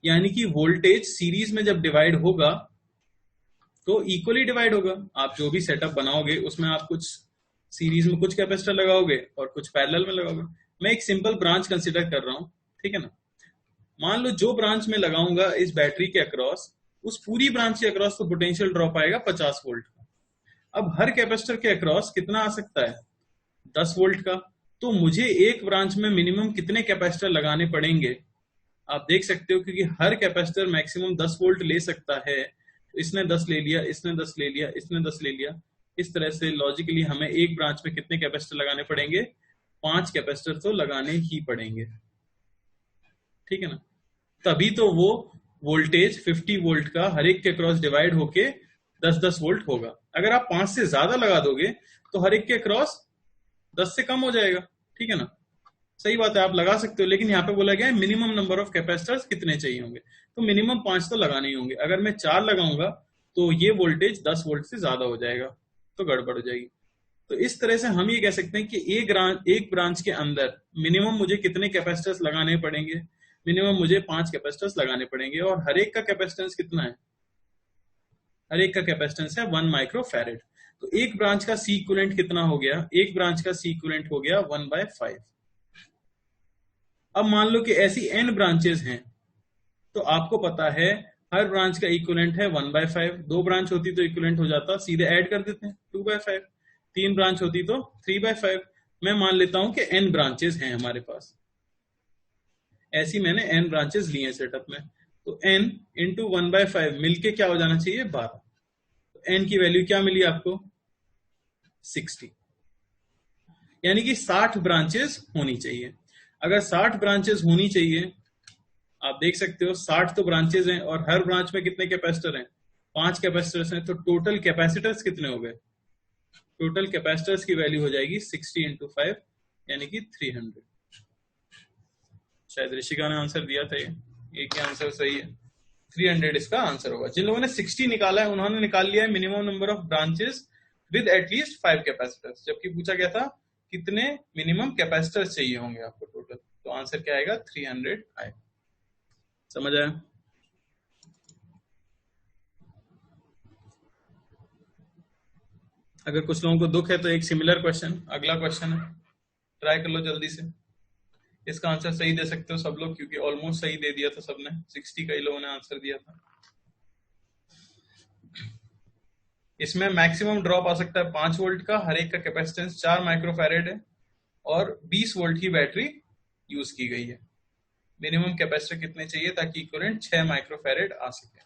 यानी कि वोल्टेज सीरीज में जब डिवाइड होगा तो इक्वली डिवाइड होगा। आप जो भी सेटअप बनाओगे उसमें आप कुछ सीरीज में कुछ कैपेसिटर लगाओगे और कुछ पैरेलल में लगाओगे। मैं एक सिंपल ब्रांच कंसिडर कर रहा हूं, ठीक है ना। मान लो जो ब्रांच में लगाऊंगा इस बैटरी के अक्रॉस, उस पूरी ब्रांच के अक्रॉस तो पोटेंशियल ड्रॉप आएगा 50 वोल्ट का। अब हर कैपेसिटर के अक्रॉस कितना आ सकता है? 10 वोल्ट का। तो मुझे एक ब्रांच में मिनिमम कितने कैपेसिटर लगाने पड़ेंगे? आप देख सकते हो, क्योंकि हर कैपेसिटर मैक्सिमम 10 वोल्ट ले सकता है, तो इसने 10 ले लिया, इसने 10 ले लिया, इसने 10 ले लिया। इस तरह से लॉजिकली हमें एक ब्रांच में कितने कैपेसिटर लगाने पड़ेंगे? 5 कैपेसिटर तो लगाने ही पड़ेंगे, ठीक है ना। तभी तो वो वोल्टेज 50 वोल्ट का हर एक के क्रॉस डिवाइड होके 10-10 वोल्ट होगा। अगर आप 5 से ज्यादा लगा दोगे तो हर एक के क्रॉस 10 से कम हो जाएगा, ठीक है ना। सही बात है, आप लगा सकते हो, लेकिन यहाँ पे बोला गया है मिनिमम नंबर ऑफ कैपेसिटर्स कितने चाहिए होंगे। तो मिनिमम 5 तो लगाने ही होंगे। अगर मैं 4 लगाऊंगा तो ये वोल्टेज 10 वोल्ट से ज्यादा हो जाएगा, तो गड़बड़ हो जाएगी। तो इस तरह से हम ये कह सकते हैं कि एक ब्रांच के अंदर मिनिमम मुझे कितने कैपेसिटर्स लगाने पड़ेंगे? मिनिमम मुझे 5 कैपेसिटर्स लगाने पड़ेंगे। और हर एक का कैपेसिटेंस कितना है? हर एक का कैपेसिटेंस है 1 माइक्रो फैरेड। तो एक ब्रांच का सी इक्विवेलेंट कितना हो गया? एक ब्रांच का सी इक्विवेलेंट हो गया 1/5। अब मान लो कि ऐसी एन ब्रांचेस हैं, तो आपको पता है हर ब्रांच का इक्विवेलेंट है 1/5। दो ब्रांच होती तो इक्विवेलेंट हो जाता, सीधे ऐड कर देते हैं 2/5। तीन ब्रांच होती तो 3/5। मैं मान लेता हूं कि एन ब्रांचेस हैं हमारे पास। ऐसी मैंने एन ब्रांचेस ली हैं सेटअप में। तो एन इंटू 1/5 मिलके क्या हो जाना चाहिए? 12। तो एन की वैल्यू क्या मिली आपको? 60। यानी कि 60 ब्रांचेस होनी चाहिए। अगर 60 ब्रांचेस होनी चाहिए, आप देख सकते हो 60 तो ब्रांचेस हैं, और हर ब्रांच में कितने कैपेसिटर हैं? 5 कैपेसिटर्स हैं। तो टोटल कैपेसिटर्स कितने हो गए? टोटल कैपेसिटर्स की वैल्यू हो जाएगी 60 × 5, यानी कि 300। शायद ऋषिका ने आंसर दिया था ये, एक ही आंसर सही है। 300 इसका आंसर होगा। जिन लोगों ने 60 निकाला है उन्होंने निकाल लिया है minimum number of branches with at least 5 capacitors. जबकि पूछा गया था कितने मिनिमम कैपेसिटर्स चाहिए होंगे आपको टोटल, तो आंसर क्या आएगा? 300 आएगा। समझ आया? अगर कुछ लोगों को दुख है तो एक सिमिलर क्वेश्चन, अगला क्वेश्चन है, ट्राई कर लो जल्दी से। इसका आंसर सही दे सकते हो सब लोग, क्योंकि ऑलमोस्ट सही दे दिया था सबने। 60 कई लोगों ने आंसर दिया था। इसमें मैक्सिमम ड्रॉप आ सकता है 5 वोल्ट का। हर एक का कैपेसिटेंस 4 माइक्रोफैरेड है, और 20 वोल्ट की बैटरी यूज की गई है। मिनिमम कैपेसिटर कितने चाहिए ताकि इक्विवेलेंट 6 माइक्रोफैरेड आ सके?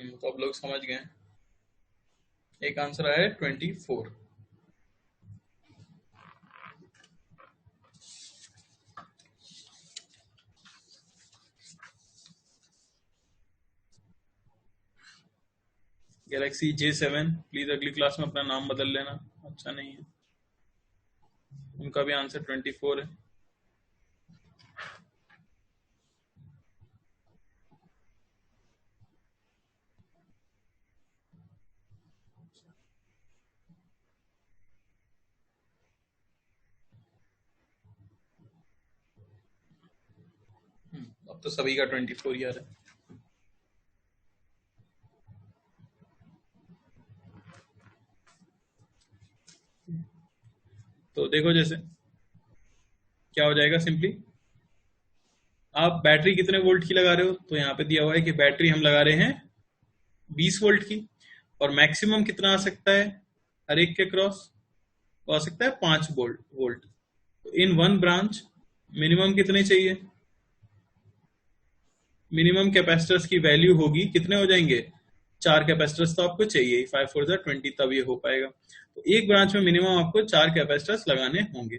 तो अब लोग समझ गए। एक आंसर आया 24। गैलेक्सी J7, प्लीज अगली क्लास में अपना नाम बदल लेना, अच्छा नहीं है। उनका भी आंसर 24 है। अब तो सभी का 24 ईयर है। तो देखो जैसे क्या हो जाएगा, सिंपली आप बैटरी कितने वोल्ट की लगा रहे हो, तो यहाँ पे दिया हुआ है कि बैटरी हम लगा रहे हैं 20 वोल्ट की, और मैक्सिमम कितना आ सकता है हर एक के क्रॉस, तो आ सकता है 5 वोल्ट। तो इन वन ब्रांच मिनिमम कितने चाहिए, मिनिमम कैपेसिटर्स की वैल्यू होगी, कितने हो जाएंगे, 4 कैपेसिटर्स तो आपको चाहिए, 5 4 20, तब ये हो पाएगा। तो एक ब्रांच में मिनिमम आपको 4 कैपेसिटर्स लगाने होंगे,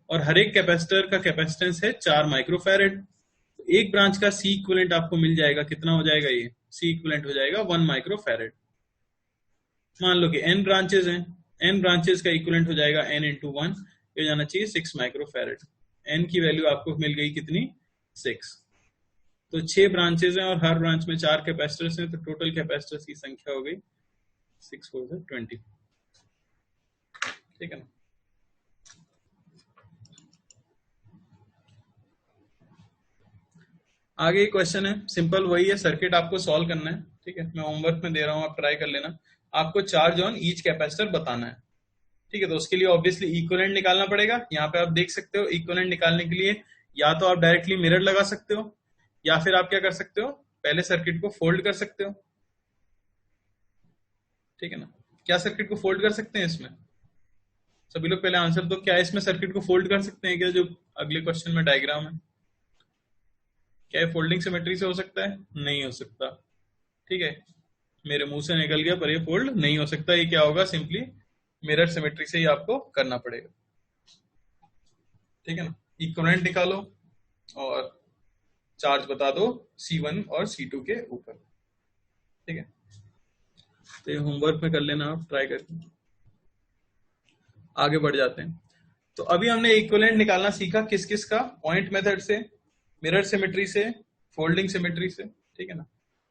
और हर एक कैपेसिटर का कैपेसिटेंस है 4 माइक्रोफैरेड। तो एक ब्रांच का सी इक्विवेलेंट आपको मिल जाएगा, कितना हो जाएगा, ये सी इक्विवेलेंट हो जाएगा 1 माइक्रोफैरेड। मान लो कि n ब्रांचेस हैं, n ब्रांचेस का इक्विवेलेंट हो जाएगा n इंटू 1, ये जाना चाहिए 6 माइक्रोफैरेड। n की वैल्यू आपको मिल गई कितनी, 6। तो 6 ब्रांचेस हैं और हर ब्रांच में 4 कैपेसिटर्स हैं, तो टोटल कैपेसिटर्स की संख्या हो गई 6 4 20। ठीक है ना। आगे क्वेश्चन है सिंपल, वही है, सर्किट आपको सॉल्व करना है। ठीक है, मैं होमवर्क में दे रहा हूं, आप ट्राई कर लेना। आपको चार्ज ऑन ईच कैपेसिटर बताना है। ठीक है, तो उसके लिए ऑब्वियसली इक्विवेलेंट निकालना पड़ेगा। यहाँ पे आप देख सकते हो, इक्विवेलेंट निकालने के लिए या तो आप डायरेक्टली मिरर लगा सकते हो, या फिर आप क्या कर सकते हो, पहले सर्किट को फोल्ड कर सकते हो। ठीक है ना, क्या सर्किट को फोल्ड कर सकते हैं इसमें, सभी लोग पहले आंसर दो, क्या इसमें सर्किट को फोल्ड कर सकते हैं क्या, जो अगले क्वेश्चन में डायग्राम है, क्या ये फोल्डिंग सिमेट्री से हो सकता है, नहीं हो सकता। ठीक है, मेरे मुंह से निकल गया, पर ये फोल्ड नहीं हो सकता। ये क्या होगा, सिंपली मिरर सिमेट्री से ही आपको करना पड़ेगा। ठीक है ना, इक्विवेलेंट निकालो और चार्ज बता दो C1 और C2 के ऊपर। ठीक है, तो ये होमवर्क में कर लेना आप, ट्राई करके। आगे बढ़ जाते हैं। तो अभी हमने इक्विवेलेंट निकालना सीखा, किस किस का, पॉइंट मेथड से, मिरर सिमेट्री से, फोल्डिंग सिमेट्री से। ठीक है ना।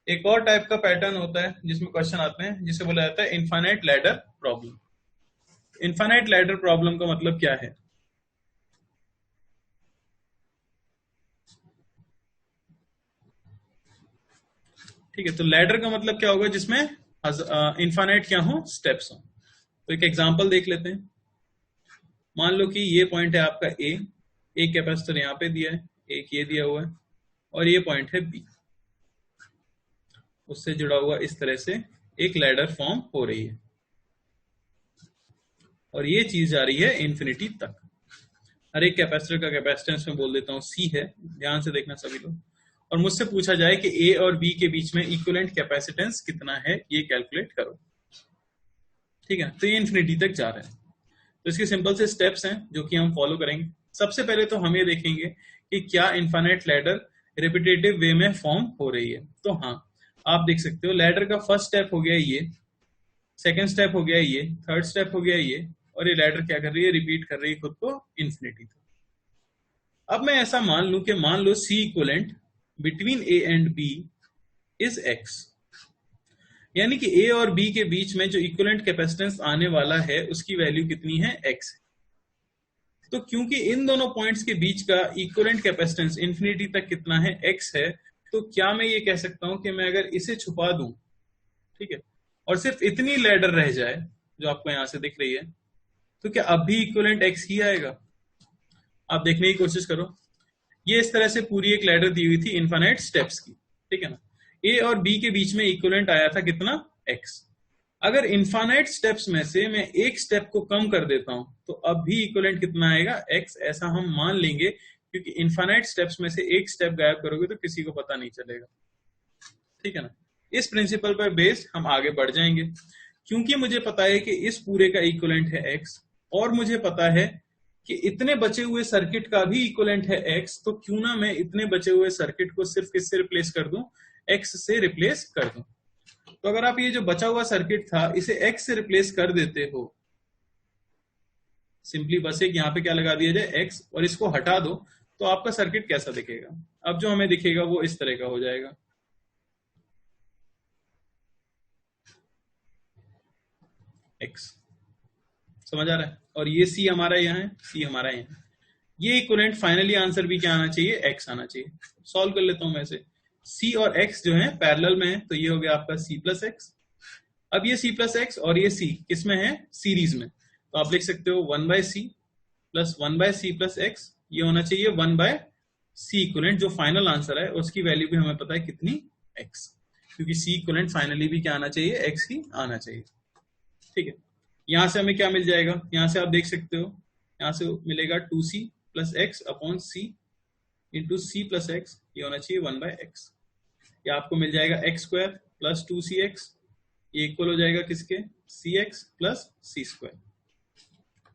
एक और टाइप का पैटर्न होता है जिसमें क्वेश्चन आते हैं, जिसे बोला जाता है infinite ladder problem. Infinite ladder problem का मतलब क्या है, ठीक है, तो लैडर का मतलब क्या होगा, जिसमें इनफाइनाइट क्या हो, स्टेप्स हो। तो एक एग्जांपल देख लेते हैं। मान लो कि ये पॉइंट है आपका ए, एक कैपेसिटर यहाँ पे दिया है, एक ये दिया हुआ है, और ये पॉइंट है बी, उससे जुड़ा हुआ इस तरह से एक लैडर फॉर्म हो रही है, और ये चीज जा रही है इंफिनिटी तक। हर एक कैपेसिटर का कैपेसिटेंस में बोल देता हूँ सी है, ध्यान से देखना सभी लोग। और मुझसे पूछा जाए कि ए और बी के बीच में इक्विवेलेंट कैपेसिटेंस कितना है, ये कैलकुलेट करो। ठीक है, तो ये इंफिनिटी तक जा रहा है। तो इसके सिंपल से स्टेप्स हैं जो कि हम फॉलो करेंगे। सबसे पहले तो हम ये देखेंगे कि क्या इनफाइनाइट लैडर रिपीटेटिव वे में फॉर्म हो रही है। तो हाँ, आप देख सकते हो, लैडर का फर्स्ट स्टेप हो गया ये, सेकंड स्टेप हो गया ये, थर्ड स्टेप हो गया ये, और ये लैडर क्या कर रही है, रिपीट कर रही है खुद को इंफिनिटी तक। अब मैं ऐसा मान लूं कि मान लो C equivalent between A and B is X, यानी कि ए और बी के बीच में जो इक्विवेलेंट कैपेसिटेंस आने वाला है उसकी वैल्यू कितनी है, एक्स। तो क्योंकि इन दोनों पॉइंट्स के बीच का इक्विवेलेंट कैपेसिटेंस इंफिनिटी तक कितना है, एक्स है, तो क्या मैं ये कह सकता हूं कि मैं अगर इसे छुपा दूं, ठीक है, और सिर्फ इतनी लैडर रह जाए जो आपको यहां से दिख रही है, तो क्या अब भी इक्विवेलेंट एक्स ही आएगा। आप देखने की कोशिश करो, ये इस तरह से पूरी एक लैडर दी हुई थी इनफाइनाइट स्टेप्स की। ठीक है ना, ए और बी के बीच में इक्विवेलेंट आया था कितना, एक्स। अगर इनफाइनाइट स्टेप्स में से मैं एक स्टेप को कम कर देता हूं, तो अब भी इक्विवेलेंट कितना आएगा, एक्स। ऐसा हम मान लेंगे, क्योंकि इनफाइनाइट स्टेप्स में से एक स्टेप गायब करोगे तो किसी को पता नहीं चलेगा। ठीक है ना। इस प्रिंसिपल पर बेस्ड हम आगे बढ़ जाएंगे। क्योंकि मुझे पता है कि इस पूरे का इक्विवेलेंट है x, और मुझे पता है कि इतने बचे हुए सर्किट का भी इक्विवेलेंट है x, तो क्यों ना मैं इतने बचे हुए सर्किट को सिर्फ किससे रिप्लेस कर दूं, x से रिप्लेस कर दूं। तो अगर आप ये जो बचा हुआ सर्किट था इसे x से रिप्लेस कर देते हो, सिंपली बस एक यहाँ पे क्या लगा दिया जाए x, और इसको हटा दो, तो आपका सर्किट कैसा दिखेगा। अब जो हमें दिखेगा वो इस तरह का हो जाएगा। x समझ आ रहा है, और ये c हमारा यहाँ है, c हमारा यहाँ है। ये इक्विवेलेंट फाइनली आंसर भी क्या आना चाहिए, x आना चाहिए। सॉल्व कर लेता हूं मैं इसे। c और x जो है पैरेलल में है, तो ये हो गया आपका c प्लस एक्स। अब ये c प्लस एक्स और ये c किस में है, सीरीज में, तो आप लिख सकते हो 1/c plus 1/c plus x, ये होना चाहिए 1/c इक्विवेलेंट। जो फाइनल आंसर है उसकी वैल्यू भी हमें पता है कितनी, x, क्योंकि c इक्विवेलेंट फाइनली भी क्या आना चाहिए, x ही आना चाहिए। ठीक है, यहां से हमें क्या मिल जाएगा, यहां से आप देख सकते हो, यहां से मिलेगा 2c प्लस एक्स अपॉन सी इंटू सी प्लस एक्स, ये होना चाहिए 1/x। या आपको मिल जाएगा एक्स स्क्वायर प्लस 2cx, ये इक्वल हो जाएगा किसके, C x plus C square,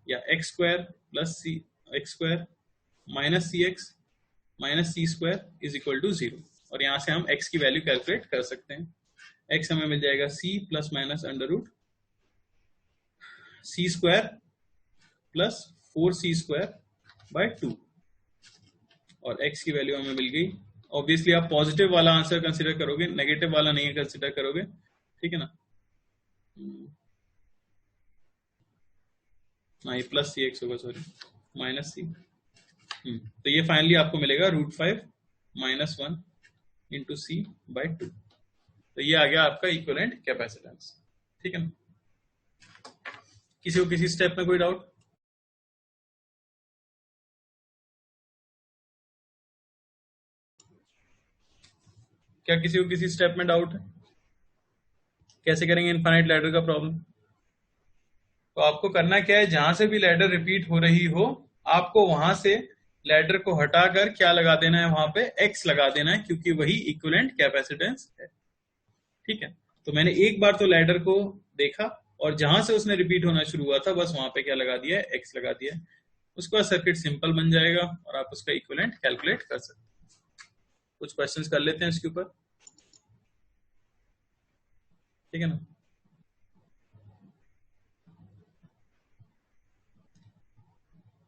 या x square plus C x square minus C square is equal to 0। और यहां से हम x की वैल्यू कैलकुलेट कर सकते हैं। x हमें मिल जाएगा c plus minus under root C square plus 4c² by 2, और x की वैल्यू हमें मिल गई। ऑब्वियसली आप पॉजिटिव वाला आंसर कंसीडर करोगे, नेगेटिव वाला नहीं कंसीडर करोगे, ठीक है ना। हाँ, ये प्लस सी एक्स होगा, सॉरी माइनस सी। तो ये फाइनली आपको मिलेगा √5 माइनस 1 इंटू सी बाई 2। तो ये आ गया आपका इक्विवेलेंट कैपेसिटेंस, ठीक है ना। किसी को किसी स्टेप में कोई डाउट, क्या किसी को किसी स्टेप में डाउट है, कैसे करेंगे इनफाइनाइट लैडर का प्रॉब्लम। तो आपको करना क्या है, जहां से भी लैडर रिपीट हो रही हो, आपको वहां से लैडर को हटाकर क्या लगा देना है, वहां पे x लगा देना है, क्योंकि वही इक्विवेलेंट कैपेसिटेंस है। ठीक है, तो मैंने एक बार तो लैडर को देखा, और जहां से उसने रिपीट होना शुरू हुआ था बस वहां पे क्या लगा दिया है, x लगा दिया है। उसके बाद सर्किट सिंपल बन जाएगा और आप उसका इक्विवेलेंट कैलकुलेट कर सकते हैं। कुछ क्वेश्चंस कर लेते हैं इसके ऊपर, ठीक है ना।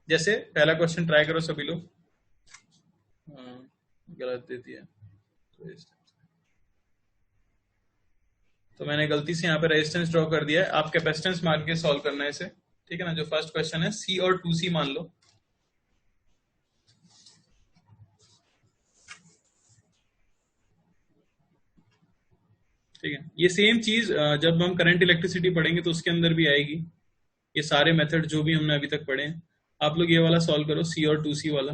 जैसे पहला क्वेश्चन ट्राई करो सभी लोग। गलत दे दिया, तो मैंने गलती से यहाँ पे रेजिस्टेंस ड्रॉ कर दिया है। आप कैपेसिटेंस मान के सॉल्व करना है इसे, ठीक है ना। जो फर्स्ट क्वेश्चन है C और 2C मान लो। ठीक है, ये सेम चीज जब हम करंट इलेक्ट्रिसिटी पढ़ेंगे तो उसके अंदर भी आएगी। ये सारे मेथड जो भी हमने अभी तक पढ़े हैं, आप लोग ये वाला सॉल्व करो, C और 2C वाला।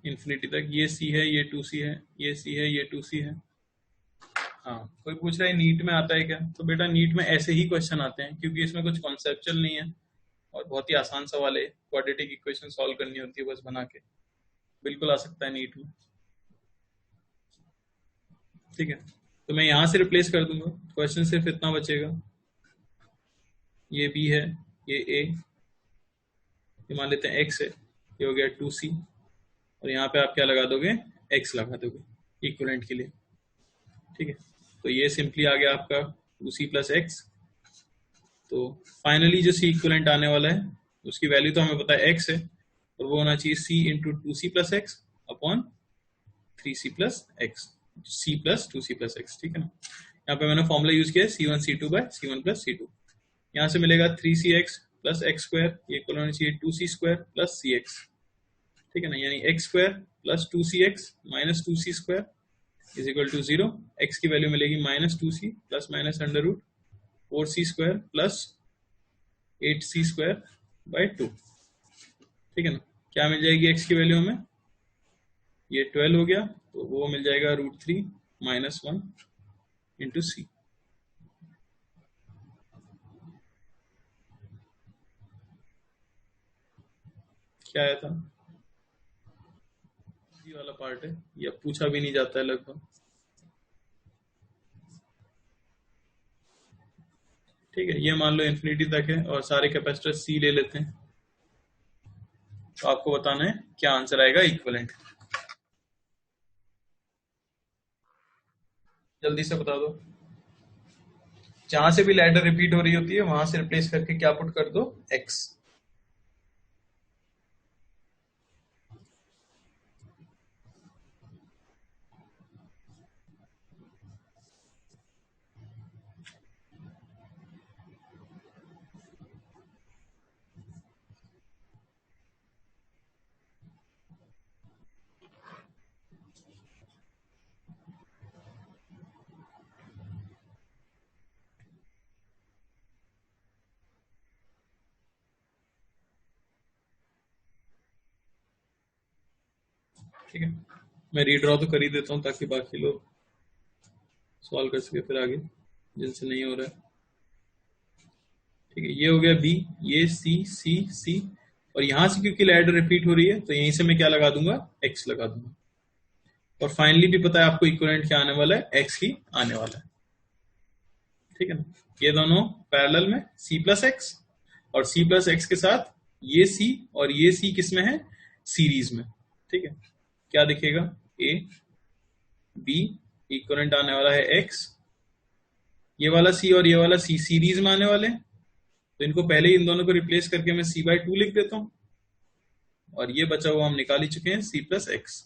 इन्फिनिटी तक, ये C है, ये 2C है, ये C है, ये 2C है। हाँ, कोई पूछ रहा है नीट में आता है क्या, तो बेटा नीट में ऐसे ही क्वेश्चन आते हैं, क्योंकि इसमें कुछ कॉन्सेप्चुअल नहीं है और बहुत ही आसान सवाल है। क्वाड्रेटिक इक्वेशन सॉल्व करनी होती है बस बना के, बिल्कुल आ सकता है नीट में। ठीक है, तो मैं यहां से रिप्लेस कर दूंगा, क्वेश्चन सिर्फ इतना बचेगा, ये बी है, ये ए, ये मान लेते हैं एक्स है, ये हो गया 2C, और यहाँ पे आप क्या लगा दोगे, एक्स लगा दोगे इक्विवेलेंट के लिए। ठीक है, तो ये सिंपली आ गया आपका 2C प्लस एक्स। तो फाइनली जो सी इक्विवेलेंट आने वाला है उसकी वैल्यू तो हमें पता है एक्स है, और वो होना चाहिए C into 2C plus x upon 3C plus x, C plus 2C plus x. ठीक है ना, यहाँ पे मैंने फॉर्मूला यूज किया है C1 C2 bye C1 plus C2। यहाँ से मिलेगा 3CX प्लस एक्स स्क्वायर, ये इक्वल होना चाहिए 2C² प्लस CX। ठीक है ना, यानी x square plus 2CX minus 2C² is equal to 0। एक्स की वैल्यू मिलेगी minus 2C plus minus under root 4C² plus 8C² by 2। ठीक है ना, क्या मिल जाएगी एक्स की वैल्यू हमें, ये 12 हो गया, तो वो मिल जाएगा √3 माइनस 1 इंटू सी। क्या आया था, ये वाला पार्ट है, ये अब पूछा भी नहीं जाता है लगभग। ठीक है, ये मान लो इन्फिनिटी तक है और सारे कैपेसिटर सी ले लेते हैं। तो आपको बताना है क्या आंसर आएगा इक्विवेलेंट। जल्दी से बता दो। जहां से भी लैडर रिपीट हो रही होती है वहां से रिप्लेस करके क्या पुट कर दो, एक्स। ठीक है, मैं रीड्रॉ तो कर ही देता हूँ ताकि बाकी लोग सॉल्व कर सके फिर आगे, जिनसे नहीं हो रहा है। ठीक है, ये हो गया बी, ये सी सी सी, और यहां से क्योंकि लैडर रिपीट हो रही है तो यहीं से मैं क्या लगा दूंगा, एक्स लगा दूंगा। और फाइनली भी पता है आपको इक्विवेलेंट क्या आने वाला है, एक्स ही आने वाला है। ठीक है ना, ये दोनों पैरेलल में सी प्लस एक्स, और सी प्लस एक्स के साथ ये सी और ये सी किस में है, सीरीज में। ठीक है, क्या दिखेगा, ए बी, इक्विवेलेंट आने वाला है एक्स, ये वाला सी और ये वाला सी सीरीज में आने वाले हैं, तो इनको पहले ही इन दोनों को रिप्लेस करके मैं सी बाई टू लिख देता हूं, और ये बचा हुआ हम निकाल ही चुके हैं सी प्लस एक्स।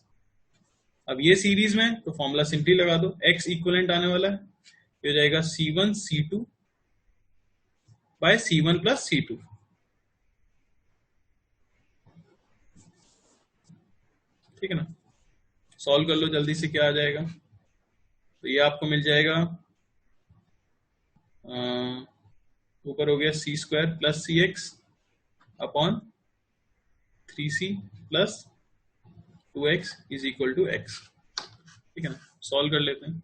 अब ये सीरीज में तो फॉर्मूला सिंपली लगा दो, एक्स इक्विवेलेंट आने वाला है, ये हो जाएगा C1 C2 bye C1 plus C2। ठीक है ना, सॉल्व कर लो जल्दी से, क्या आ जाएगा। तो ये आपको मिल जाएगा, ऊपर हो गया C square plus C X upon 3C plus 2x is equal to X. ठीक है ना, सॉल्व कर लेते हैं।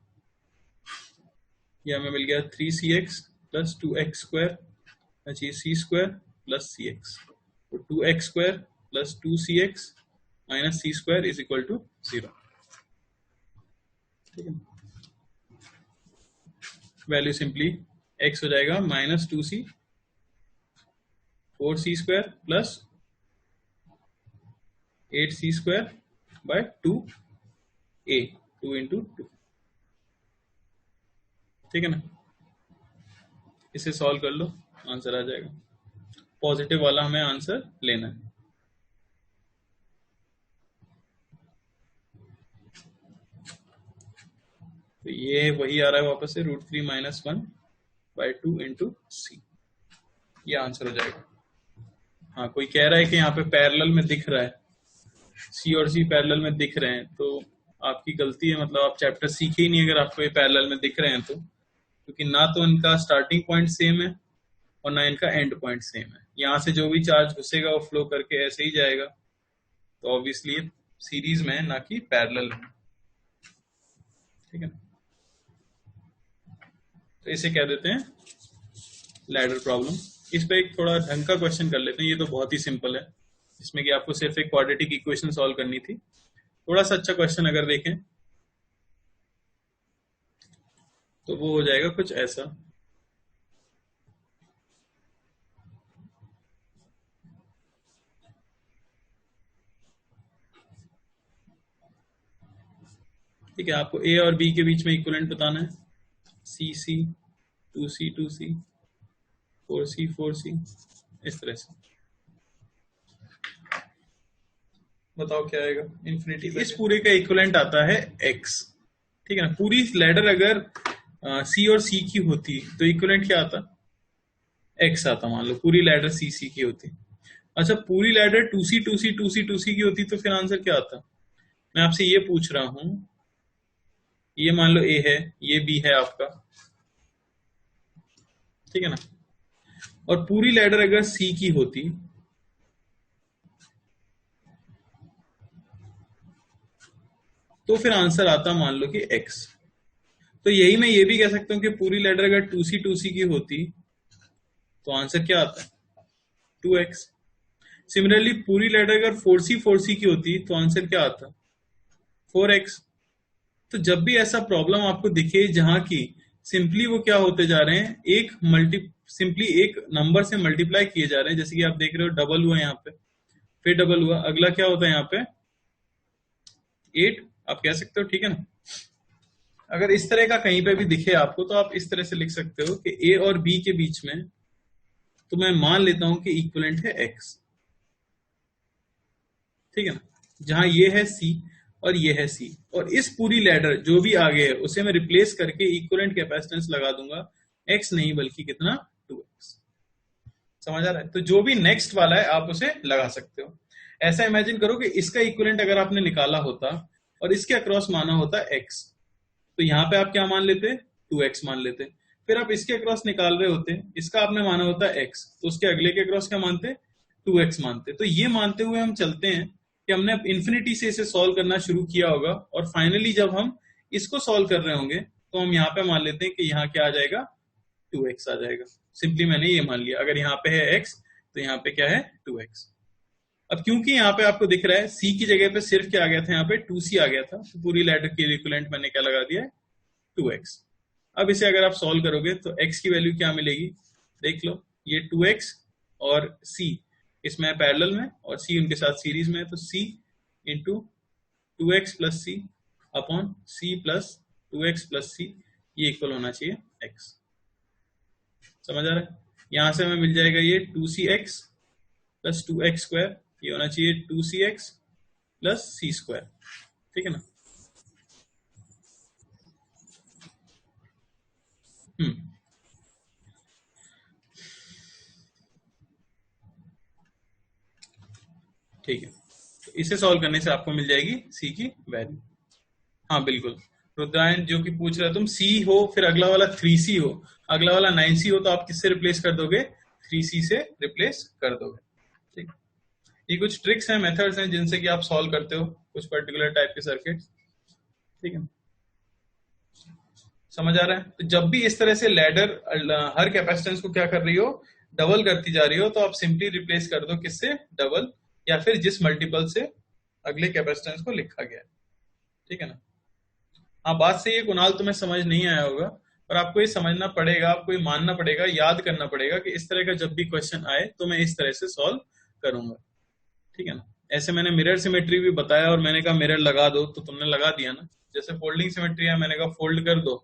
ये हमें मिल गया 3CX प्लस 2x स्क्वायर, अच्छी C square plus C x, तो 2x square plus 2CX minus C square is equal to 0। ठीक है, वैल्यू सिंपली x हो जाएगा minus 2C 4C square plus 8C square by 2A, 2 into 2। ठीक है ना, इसे सॉल्व कर लो, आंसर आ जाएगा। पॉजिटिव वाला हमें आंसर लेना है। तो ये वही आ रहा है वापस से, √3 माइनस 1 बाई 2 इंटू सी, ये आंसर हो जाएगा। हाँ, कोई कह रहा है कि यहाँ पे पैरेलल में दिख रहा है, सी और सी पैरेलल में दिख रहे हैं, तो आपकी गलती है, मतलब आप चैप्टर सीखे ही नहीं अगर आपको ये पैरेलल में दिख रहे हैं तो, क्योंकि ना तो इनका स्टार्टिंग पॉइंट सेम है और ना इनका एंड पॉइंट सेम है। यहाँ से जो भी चार्ज घुसेगा वो फ्लो करके ऐसे ही जाएगा, तो ऑब्वियसली सीरीज में है ना कि पैरेलल में। ठीक है, तो इसे कह देते हैं लैडर प्रॉब्लम। इस पे एक थोड़ा ढंग का क्वेश्चन कर लेते हैं, ये तो बहुत ही सिंपल है, जिसमें कि आपको सिर्फ एक क्वाड्रेटिक इक्वेशन सॉल्व करनी थी। थोड़ा सा अच्छा क्वेश्चन अगर देखें तो वो हो जाएगा कुछ ऐसा। ठीक है, आपको ए और बी के बीच में इक्विवेलेंट बताना है, सी सी 2C 2C 4C 4C, इस तरह से बताओ क्या आएगा इन्फिनिटी। इस पूरे का इक्विवेलेंट आता है x। ठीक है ना, पूरी लैडर अगर C और C की होती तो इक्विवेलेंट क्या आता, x आता। मान लो पूरी लैडर C की होती, अच्छा पूरी ladder 2C 2C 2C 2C की होती तो फिर आंसर क्या आता। मैं आपसे ये पूछ रहा हूं, ये मान लो A है, ये B है आपका, ठीक है ना, और पूरी लैडर अगर C की होती तो फिर आंसर आता मान लो कि x। तो यही मैं ये भी कह सकता हूं कि पूरी लैडर अगर 2C 2C की होती तो आंसर क्या आता है, 2x। सिमिलरली पूरी लैडर अगर 4C 4C की होती तो आंसर क्या आता, 4x। तो जब भी ऐसा प्रॉब्लम आपको दिखे जहां की सिंपली वो क्या होते जा रहे हैं, सिंपली एक नंबर से मल्टीप्लाई किए जा रहे हैं, जैसे कि आप देख रहे हो डबल हुआ यहाँ पे, फिर डबल हुआ, अगला क्या होता है यहाँ पे 8, आप कह सकते हो, ठीक है ना। अगर इस तरह का कहीं पे भी दिखे आपको तो आप इस तरह से लिख सकते हो कि ए और बी के बीच में, तो मैं मान लेता हूं कि इक्विवेलेंट है x, ठीक है ना, जहां ये है c और ये है c, और इस पूरी लैडर जो भी आगे है उसे मैं रिप्लेस करके इक्विवेलेंट कैपेसिटेंस लगा दूंगा, x नहीं बल्कि कितना 2x। समझ आ रहा है। तो जो भी नेक्स्ट वाला है आप उसे लगा सकते हो। ऐसा इमेजिन करो कि इसका इक्विवेलेंट अगर आपने निकाला होता और इसके अक्रॉस माना होता x, तो यहां पे आप क्या मान लेते, 2x मान लेते। फिर आप इसके अक्रॉस निकाल रहे होते, इसका आपने माना होता x, तो उसके अगले के अक्रॉस क्या मानते, 2x मानते। तो ये मानते हुए हम चलते हैं कि हमने इन्फिनिटी से इसे सॉल्व करना शुरू किया होगा, और फाइनली जब हम इसको सॉल्व कर रहे होंगे तो हम यहाँ पे मान लेते हैं कि यहाँ क्या आ जाएगा, 2x आ जाएगा। सिंपली मैंने ये मान लिया, अगर यहाँ पे है x तो यहाँ पे क्या है 2x। अब क्योंकि यहाँ पे आपको दिख रहा है c की जगह पे सिर्फ क्या आ गया था, यहाँ पे 2c आ गया था, तो पूरी लेटर के इक्विवेलेंट मैंने क्या लगा दिया है, 2x। अब इसे अगर आप सॉल्व करोगे तो x की वैल्यू क्या मिलेगी, देख लो, ये 2x और c इसमें पैरेलल में और c उनके साथ सीरीज में है, तो c into 2x plus C upon c plus 2x plus C, ये इक्वल होना चाहिए x। समझ आ रहा है। यहां से हमें मिल जाएगा ये 2cx प्लस 2x स्क्वायर, ये होना चाहिए 2cx प्लस सी स्क्वायर, ठीक है ना। ठीक है, तो इसे सॉल्व करने से आपको मिल जाएगी सी की वैल्यू। हाँ बिल्कुल, रुद्रायन जो कि पूछ रहे हो तुम, सी हो फिर अगला वाला 3c हो, अगला वाला 9c हो, तो आप किससे रिप्लेस कर दोगे, 3c से रिप्लेस कर दोगे। ठीक, ये कुछ ट्रिक्स हैं, मेथड्स हैं जिनसे कि आप सॉल्व करते हो कुछ पर्टिकुलर टाइप के सर्किट, ठीक है। समझ आ रहा है। तो जब भी इस तरह से लैडर हर कैपेसिटेंस को क्या कर रही हो, डबल करती जा रही हो, तो आप सिंपली रिप्लेस कर दो किससे, डबल, या फिर जिस मल्टीपल से अगले कैपेसिटेंस को लिखा गया है, ठीक है ना। हाँ बात सही है कुणाल, तुम्हें समझ नहीं आया होगा, और आपको ये समझना पड़ेगा, आपको ये मानना पड़ेगा, याद करना पड़ेगा कि इस तरह का जब भी क्वेश्चन आए तो मैं इस तरह से सॉल्व करूंगा, ठीक है ना। ऐसे मैंने मिरर सिमेट्री भी बताया और मैंने कहा मिरर लगा दो, तो तुमने लगा दिया ना। जैसे फोल्डिंग सिमेट्री है, मैंने कहा फोल्ड कर दो,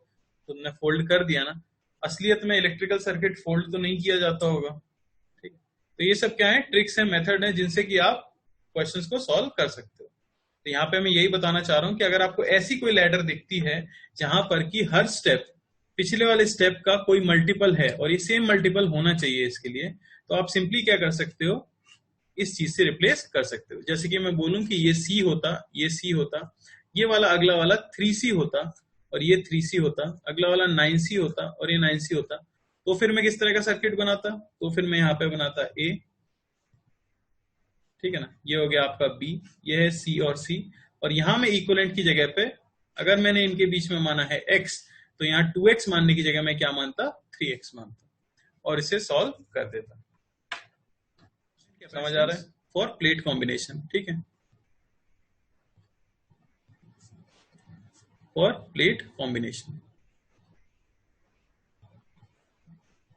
तुमने फोल्ड कर दिया ना। असलियत में इलेक्ट्रिकल सर्किट फोल्ड तो नहीं किया जाता होगा, ठीक है। तो ये सब क्या है, ट्रिक्स है, मेथड है, जिनसे कि आप क्वेश्चंस को सॉल्व कर सकते हो। तो यहाँ पे मैं यही बताना चाह रहा हूं कि अगर आपको ऐसी कोई लैडर दिखती है जहां पर कि हर स्टेप पिछले वाले स्टेप का कोई मल्टीपल है और ये सेम मल्टीपल होना चाहिए इसके लिए, तो आप सिंपली क्या कर सकते हो, इस चीज से रिप्लेस कर सकते हो। जैसे कि मैं बोलूं कि ये C होता, ये C होता, ये वाला अगला वाला 3C होता, और ये 3C होता, अगला वाला 9C होता और ये 9C होता, तो फिर मैं किस तरह का सर्किट बनाता, तो फिर मैं यहाँ पे बनाता A, ठीक है ना। ये हो गया आपका B, ये है C और C, और यहां में इक्विवेलेंट की जगह पे अगर मैंने इनके बीच में माना है x, तो यहाँ 2x मानने की जगह मैं क्या मानता, 3x मानता, और इसे सॉल्व कर देता। समझ आ रहा है, फॉर प्लेट कॉम्बिनेशन, ठीक है, फॉर प्लेट कॉम्बिनेशन।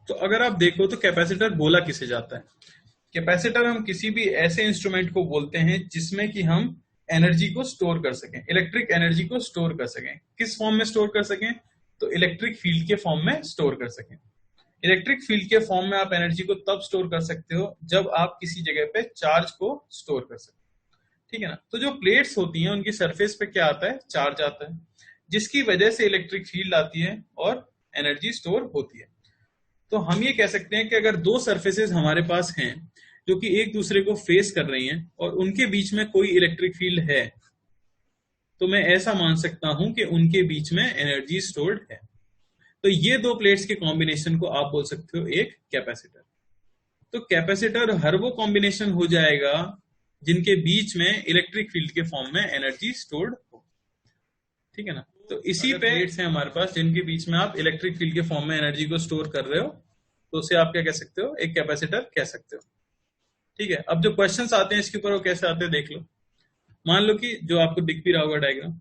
तो अगर आप देखो तो कैपेसिटर बोला किसे जाता है, कैपेसिटर हम किसी भी ऐसे इंस्ट्रूमेंट को बोलते हैं जिसमें कि हम एनर्जी को स्टोर कर सकें, इलेक्ट्रिक एनर्जी को स्टोर कर सकें। किस फॉर्म में स्टोर कर सकें, तो इलेक्ट्रिक फील्ड के फॉर्म में स्टोर कर सकें। इलेक्ट्रिक फील्ड के फॉर्म में आप एनर्जी को तब स्टोर कर सकते हो जब आप किसी जगह पे चार्ज को स्टोर कर सकते हो, ठीक है ना। तो जो प्लेट्स होती हैं उनकी सरफेस पे क्या आता है, चार्ज आता है, जिसकी वजह से इलेक्ट्रिक फील्ड आती है और एनर्जी स्टोर होती है। तो हम ये कह सकते हैं कि अगर दो सरफेसेस हमारे पास हैं जो कि एक दूसरे को फेस कर रही हैं और उनके बीच में कोई इलेक्ट्रिक फील्ड है, तो मैं ऐसा मान सकता हूं कि उनके बीच में एनर्जी स्टोर्ड है। तो ये दो प्लेट्स के कॉम्बिनेशन को आप बोल सकते हो एक कैपेसिटर। तो कैपेसिटर हर वो कॉम्बिनेशन हो जाएगा जिनके बीच में इलेक्ट्रिक फील्ड के फॉर्म में एनर्जी स्टोर्ड हो, ठीक है ना। तो इसी पे प्लेट्स हैं हमारे पास जिनके बीच में आप इलेक्ट्रिक फील्ड के फॉर्म में एनर्जी को स्टोर कर रहे हो, तो उसे आप क्या कह सकते हो, एक कैपेसिटर कह सकते हो, ठीक है। अब जो क्वेश्चंस आते हैं इसके ऊपर वो कैसे आते हैं देख लो। मान लो कि जो आपको दिख भी रहा होगा डायग्राम,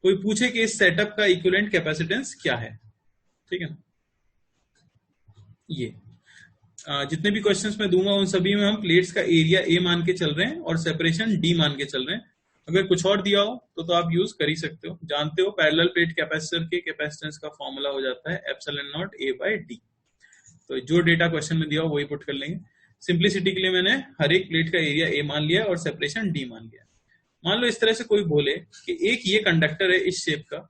कोई पूछे कि इस सेटअप का इक्विवेलेंट कैपेसिटेंस क्या है, ठीक है ना। ये जितने भी क्वेश्चंस मैं दूंगा उन सभी में हम प्लेट्स का एरिया ए मान के चल रहे हैं और सेपरेशन डी मान के चल रहे हैं। अगर कुछ और दिया हो तो आप यूज कर ही सकते हो। जानते हो पैरेलल प्लेट कैपेसिटर के कैपेसिटेंस का फॉर्मूला हो जाता है epsilon naught A by D. तो जो डेटा क्वेश्चन में दिया हो वही पुट कर लेंगे। सिंप्लिसिटी के लिए मैंने हर एक प्लेट का एरिया ए मान लिया और सेपरेशन डी मान लिया। मान लो इस तरह से कोई बोले कि एक ये कंडक्टर है इस शेप का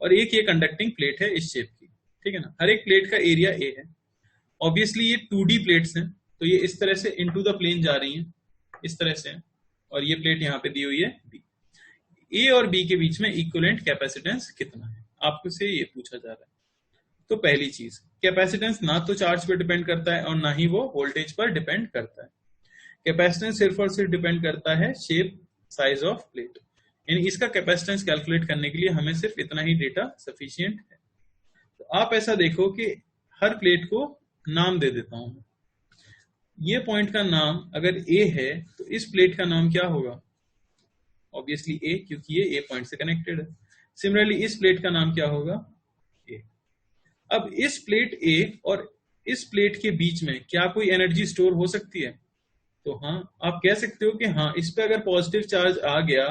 और एक ये कंडक्टिंग प्लेट है इस शेप की, ठीक है ना। हर एक प्लेट का एरिया ए है। ऑब्वियसली ये 2D प्लेट्स हैं तो ये इस तरह से इनटू द प्लेन जा रही हैं, इस तरह से, और ये प्लेट यहाँ पे दी हुई है बी। ए और बी के बीच में इक्विवेलेंट कैपेसिटेंस कितना है, आपसे ये पूछा जा रहा है। तो पहली चीज, कैपेसिटेंस ना तो चार्ज पर डिपेंड करता है और ना ही वो वोल्टेज पर डिपेंड करता है। कैपेसिटेंस सिर्फ और सिर्फ डिपेंड करता है शेप साइज ऑफ प्लेट। यानी इसका कैपेसिटेंस कैलकुलेट करने के लिए हमें सिर्फ इतना ही डेटा सफिशियंट है। तो आप ऐसा देखो कि हर प्लेट को नाम दे देता हूं। ये पॉइंट का नाम अगर ए है तो इस प्लेट का नाम क्या होगा, ऑब्वियसली ए, क्योंकि ये ए पॉइंट से कनेक्टेड है। सिमिलरली इस प्लेट का नाम क्या होगा, ए। अब इस प्लेट ए और इस प्लेट के बीच में क्या कोई एनर्जी स्टोर हो सकती है? तो हाँ, आप कह सकते हो कि हाँ, इस पे अगर पॉजिटिव चार्ज आ गया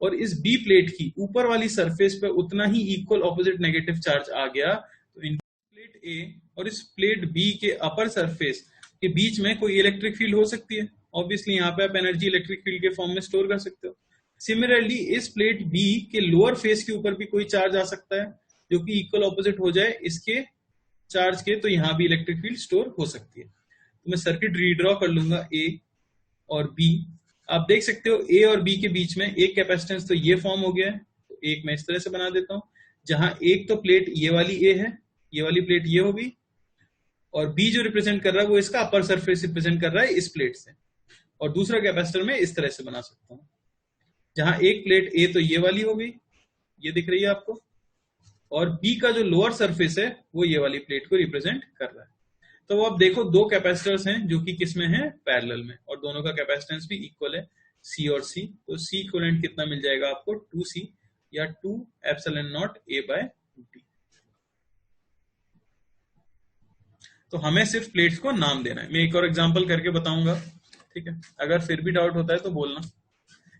और इस बी प्लेट की ऊपर वाली सरफेस पे उतना ही इक्वल ऑपोजिट नेगेटिव चार्ज आ गया तो इन प्लेट ए और इस प्लेट बी के अपर सरफेस के बीच में कोई इलेक्ट्रिक फील्ड हो सकती है। ऑब्वियसली यहाँ पे आप एनर्जी इलेक्ट्रिक फील्ड के फॉर्म में स्टोर कर सकते हो। सिमिलरली इस प्लेट बी के लोअर फेस के ऊपर भी कोई चार्ज आ सकता है जो कि इक्वल ऑपोजिट हो जाए इसके चार्ज के, तो यहाँ भी इलेक्ट्रिक फील्ड स्टोर हो सकती है। तो मैं सर्किट रीड्रॉ कर लूंगा ए और बी। आप देख सकते हो ए और बी के बीच में एक कैपेसिटेंस तो ये फॉर्म हो गया है, तो एक मैं इस तरह से बना देता हूं, जहां एक तो प्लेट ये वाली ए है, ये वाली प्लेट ये होगी, और बी जो रिप्रेजेंट कर रहा है वो इसका अपर सरफेस रिप्रेजेंट कर रहा है इस प्लेट से। और दूसरा कैपेसिटर में इस तरह से बना सकता हूं, जहां एक प्लेट ए तो ये वाली होगी, ये दिख रही है आपको, और बी का जो लोअर सरफेस है वो ये वाली प्लेट को रिप्रेजेंट कर रहा है। तो अब देखो दो कैपेसिटर्स हैं जो कि किसमें है, पैरेलल में, और दोनों का कैपेसिटेंस भी इक्वल है, सी और सी। तो सी इक्विवेलेंट कितना मिल जाएगा आपको, 2C या 2 epsilon naught A by D. तो हमें सिर्फ प्लेट्स को नाम देना है। मैं एक और एग्जांपल करके बताऊंगा, ठीक है। अगर फिर भी डाउट होता है तो बोलना।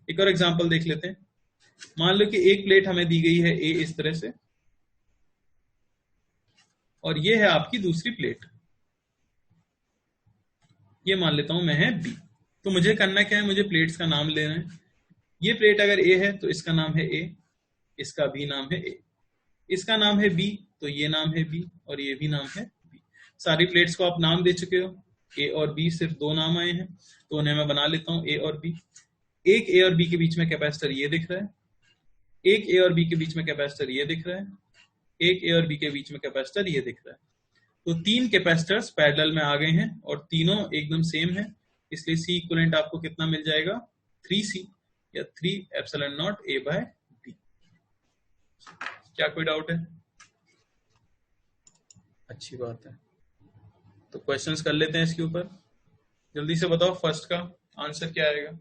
एक और एग्जांपल देख लेते हैं। मान लो कि एक प्लेट हमें दी गई है ए इस तरह से, और ये है आपकी दूसरी प्लेट, ये मान लेता हूं मैं है बी। तो मुझे करना क्या है, मुझे प्लेट्स का नाम लेना है। ये प्लेट अगर ए है तो इसका नाम है ए, इसका भी नाम है ए, इसका नाम है बी तो ये नाम है बी, और ये भी नाम है बी। सारी प्लेट्स को आप नाम दे चुके हो, ए और बी सिर्फ दो नाम आए हैं, तो उन्हें मैं बना लेता हूं ए और बी। एक ए और बी के बीच में कैपेसिटर ये दिख रहा है, एक ए और बी के बीच में कैपेसिटर ये दिख रहा है, एक ए और बी के बीच में कैपेसिटर ये दिख रहा है। तो तीन कैपेसिटर्स पैरेलल में आ गए हैं और तीनों एकदम सेम है, इसलिए सी इक्विवेलेंट आपको कितना मिल जाएगा, 3C या 3 epsilon naught A by D. क्या कोई डाउट है? अच्छी बात है, तो क्वेश्चंस कर लेते हैं इसके ऊपर। जल्दी से बताओ फर्स्ट का आंसर क्या आएगा।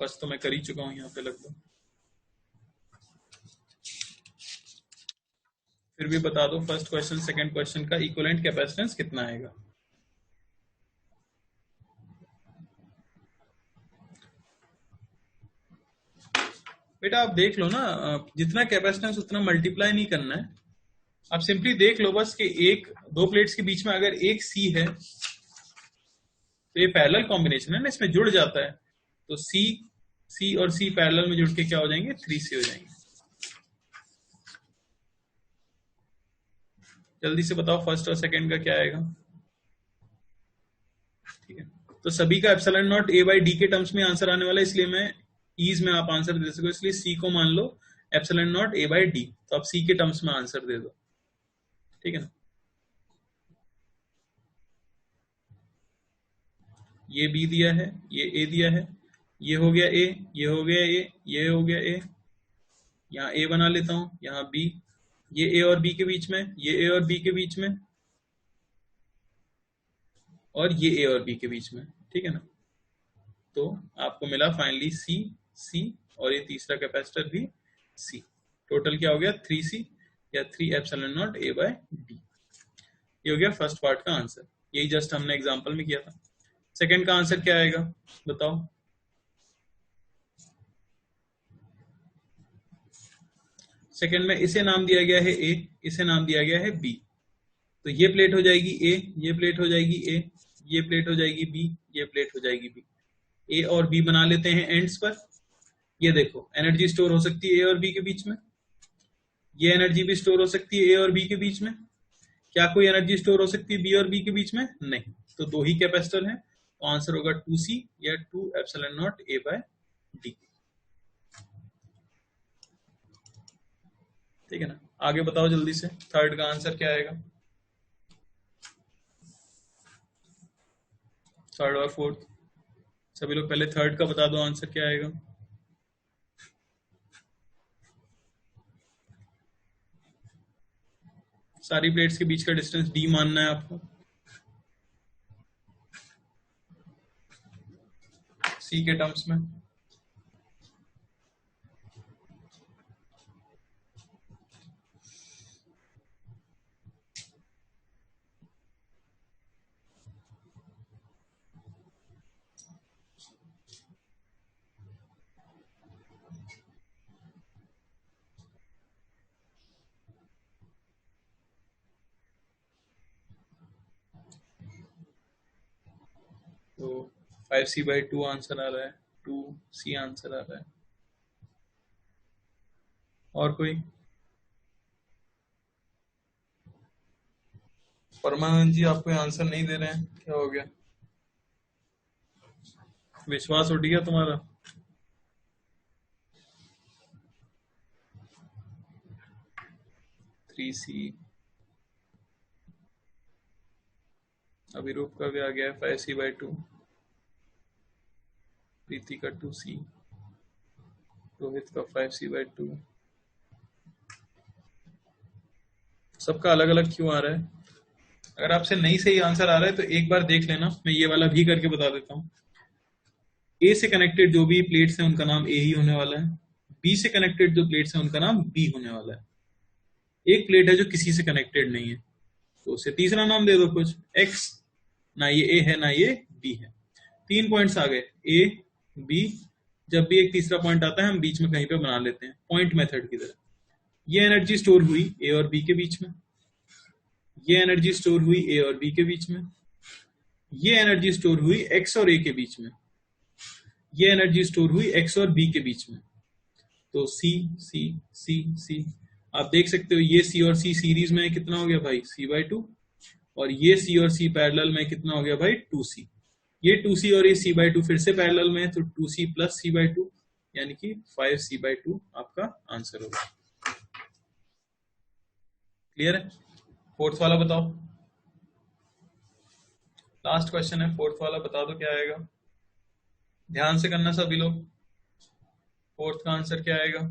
फर्स्ट तो मैं कर ही चुका हूं यहाँ पे लगभग, फिर भी बता दो फर्स्ट क्वेश्चन सेकंड क्वेश्चन का इक्विवेलेंट कैपेसिटेंस कितना आएगा। बेटा आप देख लो ना, जितना कैपेसिटेंस उतना मल्टीप्लाई नहीं करना है, आप सिंपली देख लो बस कि एक दो प्लेट्स के बीच में अगर एक सी है तो ये पैरेलल कॉम्बिनेशन है ना, इसमें जुड़ जाता है, तो सी और सी पैरेलल में जुड़ के क्या हो जाएंगे, 3C हो जाएंगे। जल्दी से बताओ फर्स्ट और सेकंड का क्या आएगा। ठीक है, तो सभी का epsilon naught A by D के टर्म्स में आंसर आने वाला है, इसलिए मैं ईज में आप आंसर दे सको, इसलिए सी को मान लो epsilon naught A by D, तो आप सी के टर्म्स में आंसर दे दो, ठीक है ना। ये बी दिया है, ये ए दिया है, ये हो गया ए, ये हो गया ए, ये हो गया ए, यहाँ ए बना लेता हूं, यहाँ बी, ये ए और बी के बीच में, ये ए और बी के बीच में, और ये ए और बी के बीच में, ठीक है ना। तो आपको मिला फाइनली सी सी और ये तीसरा कैपेसिटर भी सी। टोटल क्या हो गया 3C या 3 epsilon naught A by D. ये हो गया फर्स्ट पार्ट का आंसर। यही जस्ट हमने एग्जांपल में किया था। सेकंड का आंसर क्या आएगा बताओ। सेकंड में इसे नाम दिया गया है ए, इसे नाम दिया गया है बी। तो ये प्लेट हो जाएगी ए, ये प्लेट हो जाएगी ए, ये प्लेट हो जाएगी बी, ये प्लेट हो जाएगी बी। ए और बी बना लेते हैं एंड्स पर। ये देखो एनर्जी स्टोर हो सकती है ए और बी के बीच में, ये एनर्जी भी स्टोर हो सकती है ए और बी के बीच में। क्या कोई एनर्जी स्टोर हो सकती है बी और बी के बीच में? नहीं। तो दो ही कैपेसिटर हैं, तो आंसर होगा 2C या 2 epsilon naught A by D. ठीक है ना। आगे बताओ जल्दी से, थर्ड का आंसर क्या आएगा? थर्ड और फोर्थ सभी लोग पहले थर्ड का बता दो आंसर क्या आएगा। सारी प्लेट्स के बीच का डिस्टेंस डी मानना है आपको। सी के टर्म्स में तो 5C/2 आंसर आ रहा है, 2C आंसर आ रहा है। और कोई? परमानंद जी आप कोई आंसर नहीं दे रहे हैं, क्या हो गया? विश्वास उठ गया तुम्हारा? Three C. अभिरूप का भी आ गया है 5C/2, प्रीति का 2C, रोहित का 5C/2। सबका अलग अलग क्यों आ रहा है? अगर आपसे नहीं सही आंसर आ रहा है तो एक बार देख लेना, मैं ये वाला भी करके बता देता हूँ। ए से कनेक्टेड जो भी प्लेट्स हैं उनका नाम ए ही होने वाला है, बी से कनेक्टेड जो प्लेट्स हैं उनका नाम बी होने वाला है। एक प्लेट है जो किसी से कनेक्टेड नहीं है, तो उसे तीसरा नाम दे दो कुछ, एक्स। ना ये ए है ना ये बी है। 3 पॉइंट्स आ गए, ए बी। जब भी एक तीसरा पॉइंट आता है हम बीच में कहीं पे बना लेते हैं, पॉइंट मेथड की तरह। ये एनर्जी स्टोर हुई ए और बी के बीच में, ये एनर्जी स्टोर हुई ए और बी के बीच में, ये एनर्जी स्टोर हुई एक्स और ए के बीच में, ये एनर्जी स्टोर हुई एक्स और बी के बीच में। तो सी सी सी सी, आप देख सकते हो ये सी और सी सीरीज में कितना हो गया भाई C/2, और ये सी और सी पैरेलल में कितना हो गया भाई 2C। ये 2C और ये C/2 फिर से पैरेलल में है, तो 2C प्लस C/2 यानी कि 5C/2 आपका आंसर होगा। क्लियर है? फोर्थ वाला बताओ। लास्ट क्वेश्चन है, फोर्थ वाला बता दो क्या आएगा। ध्यान से करना सभी लोग। फोर्थ का आंसर क्या आएगा?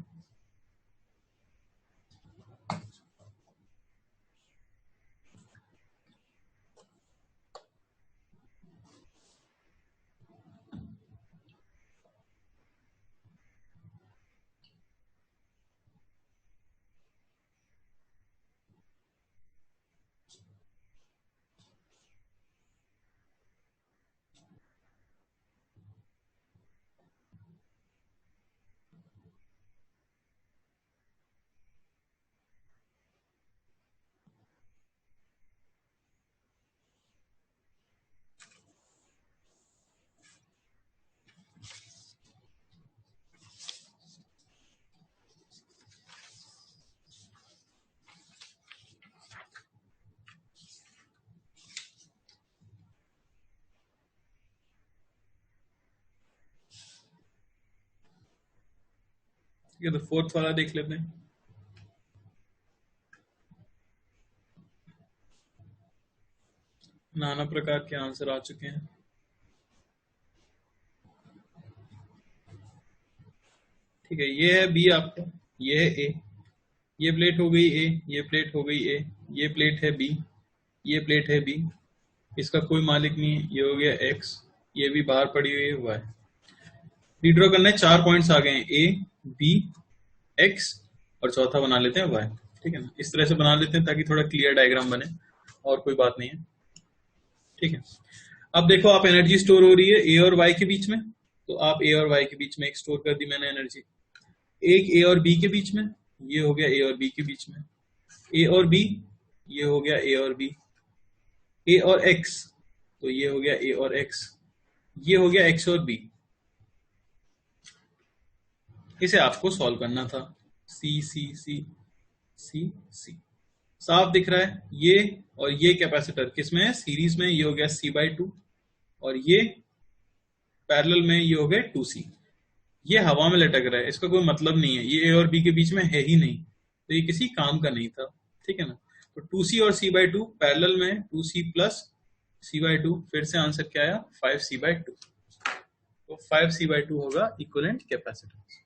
ठीक है, तो फोर्थ वाला देख लेते हैं। नाना प्रकार के आंसर आ चुके हैं। ठीक है, ये है बी आपका, ये है ए, ये प्लेट हो गई ए, ये प्लेट हो गई ए, ये प्लेट है बी, ये प्लेट है बी। इसका कोई मालिक नहीं है, ये हो गया एक्स, ये भी बाहर पड़ी हुई है वाई। रिड्रॉ करना है, 4 पॉइंट्स आ गए हैं, ए बी एक्स और चौथा बना लेते हैं वाई। ठीक है ना, इस तरह से बना लेते हैं ताकि थोड़ा क्लियर डायग्राम बने, और कोई बात नहीं है। ठीक है, अब देखो आप एनर्जी स्टोर हो रही है ए और वाई के बीच में, तो आप ए और वाई के बीच में एक स्टोर कर दी मैंने एनर्जी, एक ए और बी के बीच में, ये हो गया ए और बी के बीच में, ए और बी, ये हो गया ए और बी, ए और एक्स, तो ये हो गया ए और एक्स, ये हो गया एक्स और बी। इसे आपको सॉल्व करना था, सी सी सी सी सी, साफ दिख रहा है। ये और ये कैपेसिटर किसमें है, सीरीज में, ये हो गया C/2, और ये पैरेलल में, ये हो गया 2C। ये हवा में लटक रहा है, इसका कोई मतलब नहीं है, ये ए और बी के बीच में है ही नहीं, तो ये किसी काम का नहीं था। ठीक है ना, तो 2C और C/2 पैरेलल में, 2C प्लस C/2, फिर से आंसर क्या आया, 5C/2। तो 5C/2 होगा इक्विवेलेंट कैपेसिटेंस।